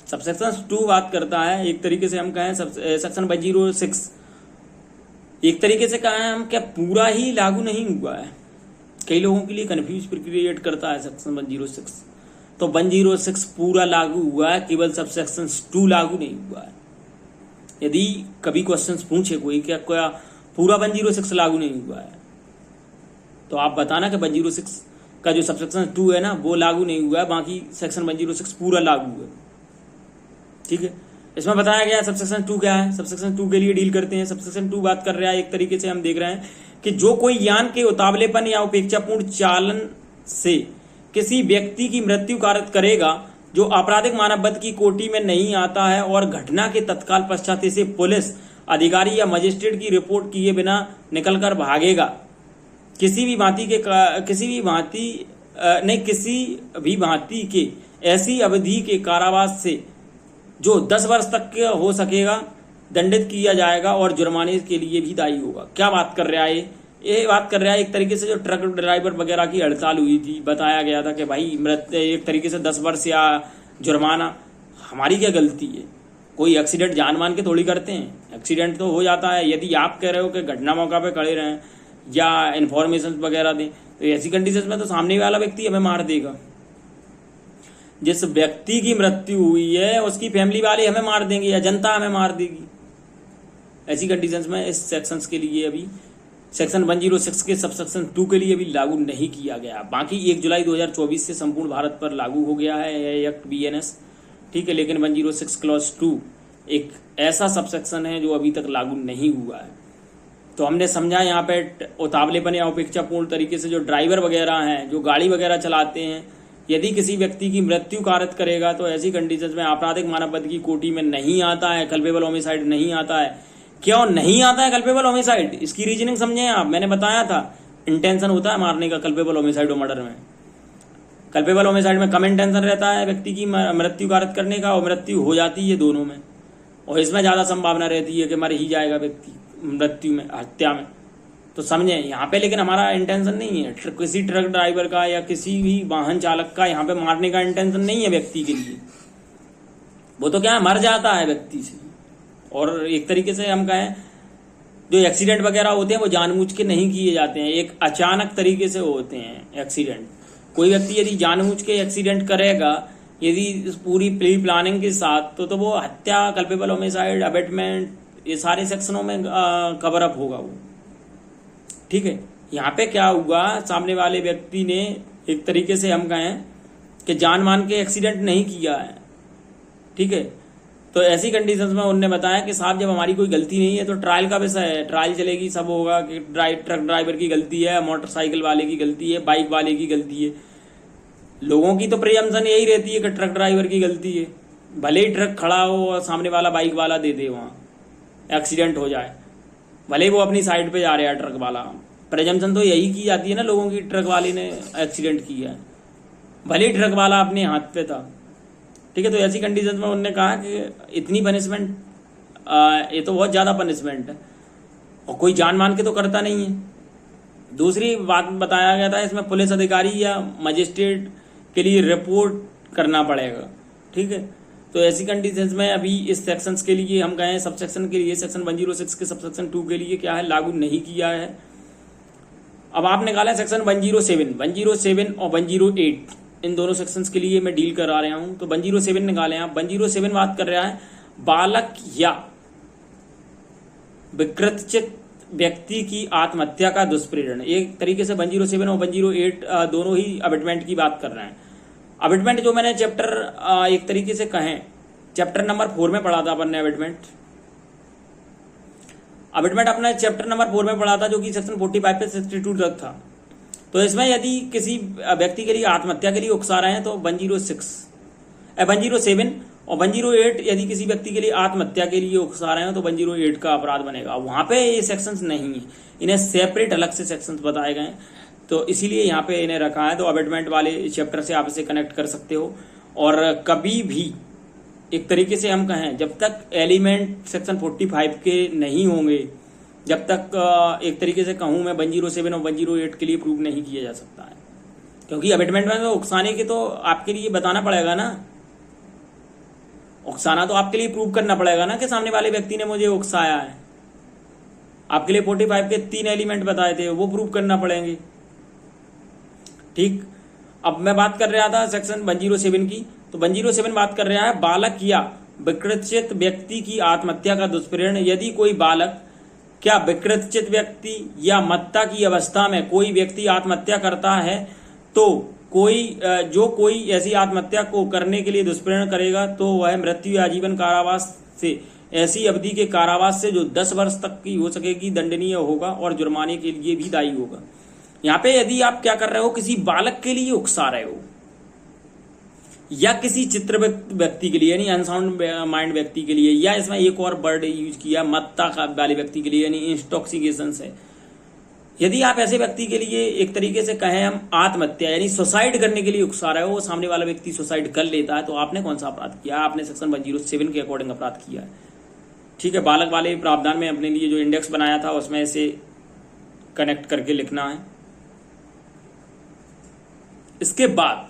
सबसेक्शन 2 बात करता है, एक तरीके से हम कहें सेक्शन 106, एक तरीके से कहें हम क्या पूरा ही लागू नहीं हुआ है, कई लोगों के लिए कंफ्यूज क्रिएट करता है सेक्शन 106। तो 106 पूरा लागू हुआ है, केवल सबसेक्शन 2 लागू नहीं हुआ है। यदि कभी क्वेश्चंस पूछे कोई क्या पूरा 106 लागू नहीं हुआ है, तो आप बताना कि 106 का जो सबसेक्शन 2 है ना वो लागू नहीं हुआ है, बाकी सेक्शन 106 पूरा लागू है। ठीक है, इसमें बताया गया सबसेक्शन 2 क्या है। सबसेक्शन 2 के लिए डील करते हैं। सबसेक्शन 2 बात कर रहा है, एक तरीके से हम देख रहे हैं कि जो कोई यान के उतावलेपन या उपेक्षापूर्ण चालन से किसी व्यक्ति की मृत्यु कारक करेगा जो आपराधिक मानववध की कोटि में नहीं आता है और घटना के तत्काल पश्चात इसे पुलिस अधिकारी या मजिस्ट्रेट की रिपोर्ट किए बिना निकलकर भागेगा, किसी भी भांति के ऐसी अवधि के कारावास से जो 10 वर्ष तक हो सकेगा दंडित किया जाएगा और जुर्माने के लिए भी दायी होगा। क्या बात कर रहा है ये बात कर रहा है एक तरीके से जो ट्रक ड्राइवर वगैरह की हड़ताल हुई थी, बताया गया था कि भाई मृत्यु एक तरीके से 10 वर्ष या जुर्माना। हमारी क्या गलती है, कोई एक्सीडेंट जानमान के थोड़ी करते हैं, एक्सीडेंट तो हो जाता है। यदि आप कह रहे हो कि घटना मौका पे खड़े रहें या इन्फॉर्मेशन वगैरह दें, तो ऐसी कंडीशन में तो सामने वाला व्यक्ति हमें मार देगा। जिस व्यक्ति की मृत्यु हुई है उसकी फैमिली वाले हमें मार देंगे या जनता हमें मार देगी। ऐसी कंडीशंस में इस सेक्शंस के लिए अभी सेक्शन 106 के सबसेक्शन 2 के लिए अभी लागू नहीं किया गया। बाकी 1 जुलाई 2024 से संपूर्ण भारत पर लागू हो गया है एक्ट BNS। ठीक है, लेकिन 106 क्लॉज 2 एक ऐसा सबसेक्शन है जो अभी तक लागू नहीं हुआ है। तो हमने समझा यहाँ पे उतावलेपन या उपेक्षापूर्ण तरीके से जो ड्राइवर वगैरह हैं, जो गाड़ी वगैरह चलाते हैं, यदि किसी व्यक्ति की मृत्यु कारक करेगा तो ऐसी कंडीशंस में आपराधिक मानववध की कोटि में नहीं आता है, कल्पेबल होमिसाइड नहीं आता है। क्यों नहीं आता है कल्पेबल होमिसाइड, इसकी रीजनिंग समझे आप। मैंने बताया था इंटेंशन होता है मारने का कल्पेबल होमिसाइड और मर्डर में। कल्पेबल होमिसाइड में कम इंटेंशन रहता है व्यक्ति की मृत्यु कारक करने का, और मृत्यु हो जाती है दोनों में, और इसमें ज्यादा संभावना रहती है कि मर ही जाएगा व्यक्ति मृत्यु में, हत्या में। तो समझे यहाँ पे, लेकिन हमारा इंटेंशन नहीं है किसी ट्रक ड्राइवर का या किसी भी वाहन चालक का यहाँ पे मारने का इंटेंशन नहीं है व्यक्ति के लिए। वो तो क्या है, मर जाता है व्यक्ति से। और एक तरीके से हम कहें जो एक्सीडेंट वगैरह होते हैं वो जानबूझ के नहीं किए जाते हैं, एक अचानक तरीके से होते हैं एक्सीडेंट। कोई व्यक्ति यदि जानबूझ के एक्सीडेंट करेगा, यदि पूरी प्री प्लानिंग के साथ, तो वो हत्या, कल्पेबल होमिसाइड, अबेटमेंट, ये सारे सेक्शनों में कवर अप होगा वो। ठीक है, यहाँ पे क्या हुआ, सामने वाले व्यक्ति ने एक तरीके से हम कहें कि जान मान के एक्सीडेंट नहीं किया है। ठीक है, तो ऐसी कंडीशंस में उन्होंने बताया कि साहब जब हमारी कोई गलती नहीं है तो ट्रायल का विषय है, ट्रायल चलेगी, सब होगा कि ट्रक ड्राइवर की गलती है, मोटरसाइकिल वाले की गलती है, बाइक वाले की गलती है। लोगों की तो प्रियम्पशन यही रहती है कि ट्रक ड्राइवर की गलती है, भले ही ट्रक खड़ा हो और सामने वाला बाइक वाला दे दे, वहाँ एक्सीडेंट हो जाए, भले ही वो अपनी साइड पे जा रहा है ट्रक वाला, प्रेजम्पशन तो यही की जाती है ना लोगों की, ट्रक वाले ने एक्सीडेंट किया है, भले ही ट्रक वाला अपने हाथ पे था। ठीक है, तो ऐसी कंडीशन में उन्होंने कहा कि इतनी पनिशमेंट, ये तो बहुत ज़्यादा पनिशमेंट है और कोई जान मान के तो करता नहीं है। दूसरी बात बताया गया था, इसमें पुलिस अधिकारी या मजिस्ट्रेट के लिए रिपोर्ट करना पड़ेगा। ठीक है, तो ऐसी कंडीशंस में अभी इस सेक्शंस के लिए हम कहें सब सेक्शन के लिए, सेक्शन 106 के सब सेक्शन 2 के लिए क्या है, लागू नहीं किया है। अब आप निकाला है सेक्शन 107 और 108, इन दोनों सेक्शंस के लिए मैं डील करा रहा हूं। तो 107 निकाले आप। 107 बात कर रहा है बालक या विकृतचित व्यक्ति की आत्महत्या का दुष्प्रेरण। एक तरीके से 107 और 108 दोनों ही अबेटमेंट की बात कर रहे हैं। अबेटमेंट जो मैंने चैप्टर एक तरीके से कहें चैप्टर नंबर 4 में पढ़ा था अपन ने। अबेटमेंट अपने चैप्टर नंबर 4 में पढ़ा था, जो कि सेक्शन 45 से 62 तक था। तो इसमें यदि किसी व्यक्ति के लिए आत्महत्या के लिए उकसा रहे हैं तो 107 और 108 यदि किसी व्यक्ति के लिए आत्महत्या के लिए उकसा रहे हैं तो 108 का अपराध बनेगा। वहां पे ये सेक्शंस नहीं है, इन्हें सेपरेट अलग से सेक्शंस बताए गए हैं, तो इसीलिए यहाँ पे इन्हें रखा है। तो अबेटमेंट वाले चैप्टर से आप इसे कनेक्ट कर सकते हो। और कभी भी एक तरीके से हम कहें, जब तक एलिमेंट सेक्शन 45 के नहीं होंगे, जब तक एक तरीके से कहूं मैं 107 और 108 के लिए प्रूव नहीं किया जा सकता है, क्योंकि अबेटमेंट में तो उकसाने के तो आपके लिए बताना पड़ेगा ना, उकसाना तो आपके लिए प्रूव करना पड़ेगा ना कि सामने वाले व्यक्ति ने मुझे उकसाया है। आपके लिए 45 के 3 एलिमेंट बताए थे, वो प्रूव करना पड़ेंगे। ठीक, अब मैं बात कर रहा था सेक्शन 107 की। तो 107 बात कर रहा है बालक या विकृतचित व्यक्ति की आत्महत्या का दुष्प्रेरण। यदि कोई बालक क्या विकृतचित व्यक्ति या मत्ता की अवस्था में कोई व्यक्ति आत्महत्या करता है तो कोई ऐसी आत्महत्या को करने के लिए दुष्प्रेरण करेगा तो वह मृत्यु या आजीवन कारावास से, ऐसी अवधि के कारावास से जो 10 वर्ष तक की हो सकेगी, दंडनीय होगा और जुर्माने के लिए भी दायी होगा। यहाँ पे यदि आप क्या कर रहे हो, किसी बालक के लिए उकसा रहे हो या किसी चित्र व्यक्ति के लिए यानी अनसाउंड माइंड व्यक्ति के लिए, या इसमें एक और वर्ड यूज किया मत्ता वाले व्यक्ति के लिए यानी इंटॉक्सिकेशन से, यदि आप ऐसे व्यक्ति के लिए एक तरीके से कहें हम आत्महत्या यानी सुसाइड करने के लिए उकसा रहे हो, सामने वाला व्यक्ति सुसाइड कर लेता है, तो आपने कौन सा अपराध किया? आपने सेक्शन 107 के अकॉर्डिंग अपराध किया है। ठीक है, बालक वाले प्रावधान में अपने लिए जो इंडेक्स बनाया था उसमें इसे कनेक्ट करके लिखना है। इसके बाद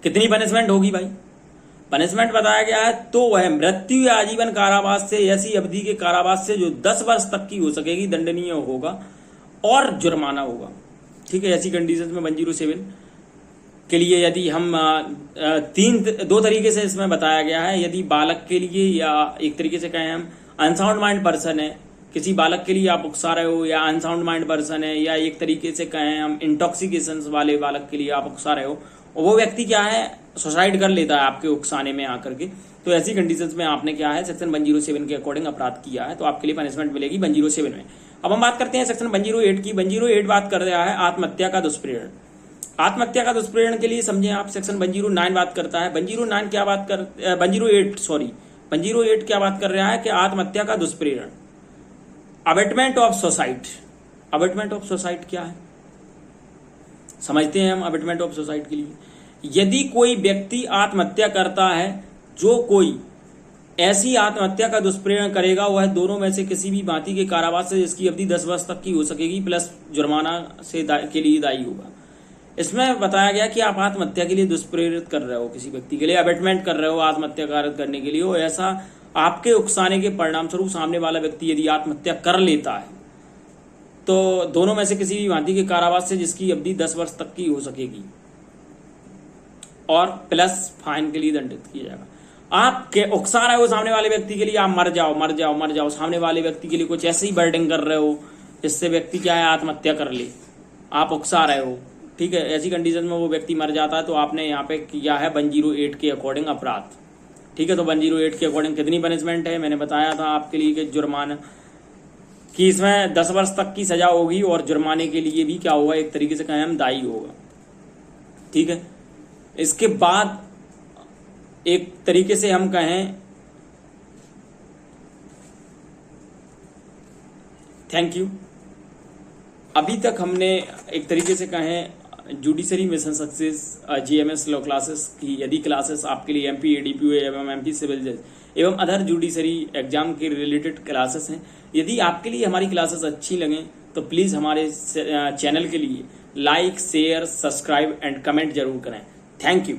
कितनी पनिशमेंट होगी भाई? पनिशमेंट बताया गया है तो वह मृत्यु या आजीवन कारावास से, ऐसी अवधि के कारावास से जो 10 वर्ष तक की हो सकेगी, दंडनीय होगा और जुर्माना होगा। ठीक है, ऐसी कंडीशंस में 107 के लिए यदि हम 2 तरीके से इसमें बताया गया है। यदि बालक के लिए या एक तरीके से कहें हम अनसाउंड माइंड पर्सन है, किसी बालक के लिए आप उकसा रहे हो, या अनसाउंड माइंड पर्सन है, या एक तरीके से कहें हम इंटॉक्सिकेशन वाले बालक के लिए आप उकसा रहे हो और वो व्यक्ति क्या है सुसाइड कर लेता है आपके उकसाने में आकर के, तो ऐसी कंडीशंस में आपने क्या है सेक्शन 107 के अकॉर्डिंग अपराध किया है, तो आपके लिए पनिशमेंट मिलेगी 107 में। अब हम बात करते हैं सेक्शन 108 की। 108 बात कर रहा है आत्महत्या का दुष्प्रेरण। आत्महत्या का दुष्प्रेरण के लिए समझे आप सेक्शन 109 बात करता है। 108 क्या बात कर रहा है कि आत्महत्या का दुष्प्रेरण, abetment of suicide. Abetment of suicide क्या है समझते हैं हम। अबेटमेंट ऑफ सुसाइड के लिए यदि कोई व्यक्ति आत्महत्या करता है, जो कोई ऐसी आत्महत्या का दुष्प्रेरण करेगा वह दोनों में से किसी भी भांति के कारावास से जिसकी अवधि 10 वर्ष तक की हो सकेगी प्लस जुर्माना से के लिए दायी होगा। इसमें बताया गया कि आप आत्महत्या के लिए दुष्प्रेरित कर रहे हो, किसी व्यक्ति के लिए अबेटमेंट कर रहे हो आत्महत्या करने के लिए, और ऐसा आपके उकसाने के परिणाम स्वरूप सामने वाला व्यक्ति यदि आत्महत्या कर लेता है तो दोनों में से किसी भी भांति के कारावास से जिसकी अवधि 10 वर्ष तक की हो सकेगी और प्लस फाइन के लिए दंडित किया जाएगा। आप उकसा रहे हो सामने वाले व्यक्ति के लिए, आप मर जाओ मर जाओ मर जाओ, सामने वाले व्यक्ति के लिए कुछ ऐसे ही बर्डिंग कर रहे हो जिससे व्यक्ति क्या है आत्महत्या कर ले, आप उकसा रहे हो। ठीक है, ऐसी कंडीशन में वो व्यक्ति मर जाता है तो आपने यहाँ पे किया है 108 के अकॉर्डिंग अपराध। ठीक है, तो 108 के अकॉर्डिंग कितनी पनिशमेंट है मैंने बताया था आपके लिए कि जुर्माना कि इसमें 10 वर्ष तक की सजा होगी और जुर्माने के लिए भी क्या होगा एक तरीके से कहें हम दायी होगा। ठीक है, इसके बाद एक तरीके से हम कहें, थैंक यू। अभी तक हमने एक तरीके से कहें judiciary mission success GMS law classes की यदि क्लासेस आपके लिए एमपी एडीपीओ एवं एमपी सिविल जज एवं अदर जुडिशरी एग्जाम के रिलेटेड क्लासेस हैं, यदि आपके लिए हमारी क्लासेस अच्छी लगें तो प्लीज़ हमारे चैनल के लिए like, share, subscribe and comment जरूर करें। Thank you.